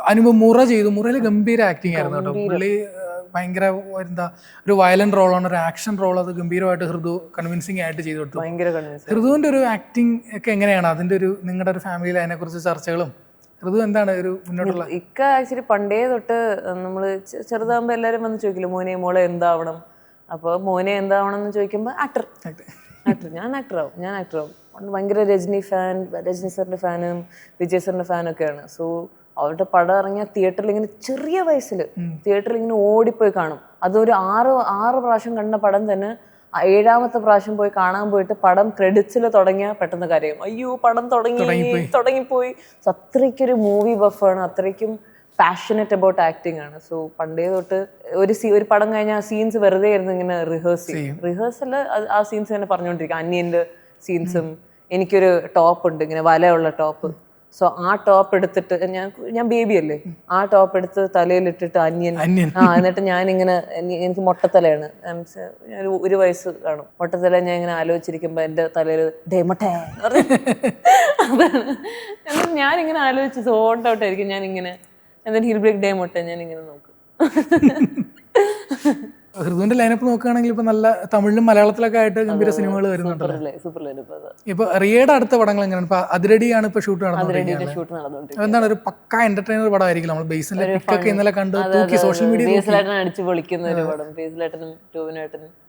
അതിനുമ്പോൾ മുറ ചെയ്തു, മുറയിൽ ഗംഭീര ആക്ടിങ് ആയിരുന്നു കേട്ടോ. പുള്ളി ഭയങ്കര എന്താ ഒരു വയലന്റ് റോളാണ്, ഒരു ആക്ഷൻ റോൾ, അത് ഗംഭീരമായിട്ട് ഹൃദു കൺവിൻസിങ് ആയിട്ട് ചെയ്തു കൊടുത്തു. ഹൃദുവിൻ്റെ ഒരു ആക്ടിങ് ഒക്കെ എങ്ങനെയാണ്? അതിൻ്റെ ഒരു നിങ്ങളുടെ ഒരു ഫാമിലിയിൽ അതിനെക്കുറിച്ച് ചർച്ചകളും ഹൃദു എന്താണ് ഒരു മുന്നോട്ടുള്ള? ഇക്ക ആക്ച്വലി പണ്ടേ തൊട്ട് നമ്മൾ ചെറുതാകുമ്പോൾ എല്ലാവരും വന്ന് ചോദിക്കില്ല മോനെ മോളെ എന്താവണം, അപ്പോൾ മോനെ എന്താവണം എന്ന് ചോദിക്കുമ്പോൾ ആക്ടർ, ഞാൻ ആക്ടറാവും. ഭയങ്കര രജനി സാറിൻ്റെ ഫാനും വിജയ് സാറിൻ്റെ ഫാനൊക്കെയാണ്. സോ അവരുടെ പടം ഇറങ്ങിയ തിയേറ്ററിൽ ഇങ്ങനെ ചെറിയ വയസ്സിൽ തിയേറ്ററിൽ ഇങ്ങനെ ഓടിപ്പോയി കാണും. അതൊരു ആറ് പ്രാവശ്യം കണ്ട പടം തന്നെ 7ാമത്തെ പ്രാവശ്യം പോയി കാണാൻ പോയിട്ട് പടം ക്രെഡിറ്റ്സിൽ തുടങ്ങിയാൽ പെട്ടെന്ന് കരയും, അയ്യോ പടം തുടങ്ങിപ്പോയി. അത്രയ്ക്കൊരു മൂവി ബഫാണ്, അത്രയ്ക്കും പാഷനറ്റ് അബൌട്ട് ആക്ടിങ് ആണ്. സോ പണ്ടേ തൊട്ട് ഒരു പടം കഴിഞ്ഞാൽ ആ സീൻസ് വെറുതെ ആയിരുന്നു ഇങ്ങനെ റിഹേഴ്സൽ ആ സീൻസ് തന്നെ പറഞ്ഞുകൊണ്ടിരിക്കും. അന്യൻ്റെ സീൻസും, എനിക്കൊരു ടോപ്പ് ഉണ്ട് ഇങ്ങനെ വലയുള്ള ടോപ്പ്, സോ ആ ടോപ്പ് എടുത്തിട്ട് ഞാൻ ബേബി അല്ലേ, ആ ടോപ്പ് എടുത്ത് തലയിലിട്ടിട്ട് അന്യൻ എന്നിട്ട് ഞാനിങ്ങനെ, എനിക്ക് മൊട്ടത്തലയാണ്, ഒരു വയസ്സ് കാണും, മൊട്ടത്തല ഞാൻ ഇങ്ങനെ ആലോചിച്ചിരിക്കുമ്പോ എന്റെ തലയിൽ ഡേമട്ടേ അതാണ്. എന്നിട്ട് ഞാനിങ്ങനെ ആലോചിച്ച് സോട്ട് ഔട്ടായിരിക്കും ഞാനിങ്ങനെ, എന്നിട്ട് ഹിൽ ബ്രേക്ക് ഡേമൊട്ടെ ഞാനിങ്ങനെ നോക്കും. ഹൃദുവിന്റെ ലൈനപ്പ് നോക്കുകയാണെങ്കിൽ ഇപ്പൊ നല്ല തമിഴിലും മലയാളത്തിലൊക്കെ ആയിട്ട് ഗംഭീര സിനിമകൾ വരുന്നുണ്ടല്ലോ. ഇപ്പൊ റിയയുടെ അടുത്ത പടങ്ങൾ എങ്ങനെയാണ്? ഇപ്പൊ അതിരടിയാണ് ഇപ്പൊ ഷൂട്ട് നടന്നുകൊണ്ടിരിക്കുന്നത്. എന്താണ് ഒരു പക്ക എന്റർടൈനർ പടമായിരിക്കും. നമ്മൾ ബേസിലെ പിക്കൊക്കെ ഇന്നലെ കണ്ട് തൂക്കി സോഷ്യൽ മീഡിയ അടിച്ചു പൊളിക്കുന്ന ഒരു പടം.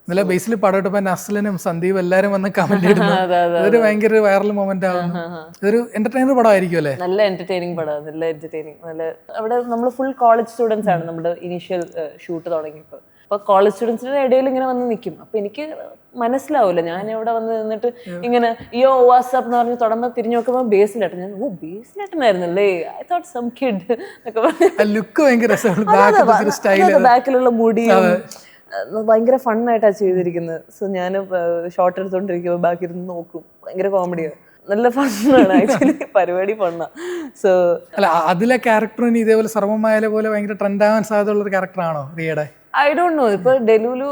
ഇന്നലെ ബേസിൽ പടം ഇട്ടപ്പോ നസ്ലിനും സന്ദീപ് എല്ലാരും വന്ന് കമന്റ് ഇടുന്നു. അതൊരു ഭയങ്കര വൈറൽ മൊമെന്റ് ആവുന്നു. ഇതൊരു എന്റർടൈനർ പടമായിരിക്കും അല്ലേ? നല്ല എന്റർടൈനിങ് പടം, നല്ല എന്റർടൈനിങ്. നല്ല അവിടെ നമ്മൾ ഫുൾ കോളേജ് സ്റ്റുഡൻസ് ആണ് നമ്മുടെ ഇനീഷ്യൽ ഷൂട്ട് തുടങ്ങിയപ്പോ. അപ്പോൾ കോളേജ് സ്റ്റുഡൻസിന്റെ ഇടയിൽ ഇങ്ങനെ വന്ന് നിൽക്കും. അപ്പൊ എനിക്ക് മനസ്സിലാവില്ല, ഞാൻ ഇവിടെ വന്ന് നിന്നിട്ട് ഇങ്ങനെ യോ വാട്സ്ആപ്പ് എന്ന് പറഞ്ഞ് തുടങ്ങുമ്പോൾ തിരിഞ്ഞു നോക്കുമ്പോൾ ബേസിലേട്ടൻ, ഞാൻ ബേസിലേട്ടനായിരുന്നല്ലേ, ഐ തോട്ട് സം കിഡ് എന്നൊക്കെ പറഞ്ഞു. ബാക്കിലുള്ള മുടിയും ഭയങ്കര ഫണ്ണായിട്ടാണ് ചെയ്തിരിക്കുന്നത്. സോ ഞാൻ ഷോർട്ട് എടുത്തോണ്ടിരിക്കുമ്പോൾ ബാക്കി ഇരുന്ന് നോക്കും, ഭയങ്കര കോമഡിയാണ്, നല്ല ഫണ്ണാണ് ആക്ച്വലി, പരിപാടി ഫണ്ണാ. സോ അല്ല അതിലെ ക്യാരക്ടറിന് ഇതേപോലെ സർവ്വമായ പോലെ ഭയങ്കര ട്രെൻഡ് ആവാൻ സാധ്യതയുള്ള ഒരു ക്യാരക്ടറാണോ റിയയുടെ? I don't know. ഇപ്പൊ ഡെലുലു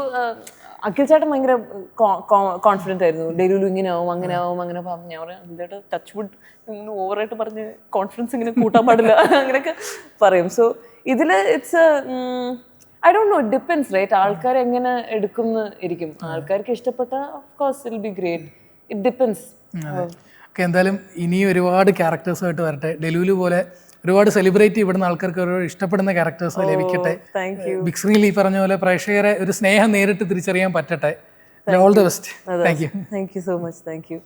അഖിൽ ചേട്ടൻ ഭയങ്കര കോൺഫിഡന്റ് ആയിരുന്നു, ഡെലുലു ഇങ്ങനെ ആവും അങ്ങനെ ആവും അങ്ങനെ. ഞാൻ പറയാം ടച്ച് വുഡ് ഇങ്ങനെ ഓവറായിട്ട് പറഞ്ഞ് കോൺഫിഡൻസ് ഇങ്ങനെ കൂട്ടാൻ പാടില്ല അങ്ങനെയൊക്കെ പറയും. സോ ഇതില് it's I don't know, it depends right, ആൾക്കാർ എങ്ങനെ എടുക്കുന്ന ഇരിക്കും. ആൾക്കാർക്ക് ഇഷ്ടപ്പെട്ട of course it will be great, it depends. എന്തായാലും ഇനി ഒരുപാട് ക്യാരക്ടേഴ്സായിട്ട് വരട്ടെ. ഡെലുലു പോലെ ഒരുപാട് സെലിബ്രേറ്റ് ഇവിടുന്ന ആൾക്കാർക്ക് ഒരുപാട് ഇഷ്ടപ്പെടുന്ന ക്യാരക്ടേഴ്സ് ലഭിക്കട്ടെ. ബിഗ് സ്ക്രീനിൽ ഈ പറഞ്ഞ പോലെ പ്രേക്ഷകരെ ഒരു സ്നേഹം നേരിട്ട് തിരിച്ചറിയാൻ പറ്റട്ടെ. All the best. Thank you so much. Thank U.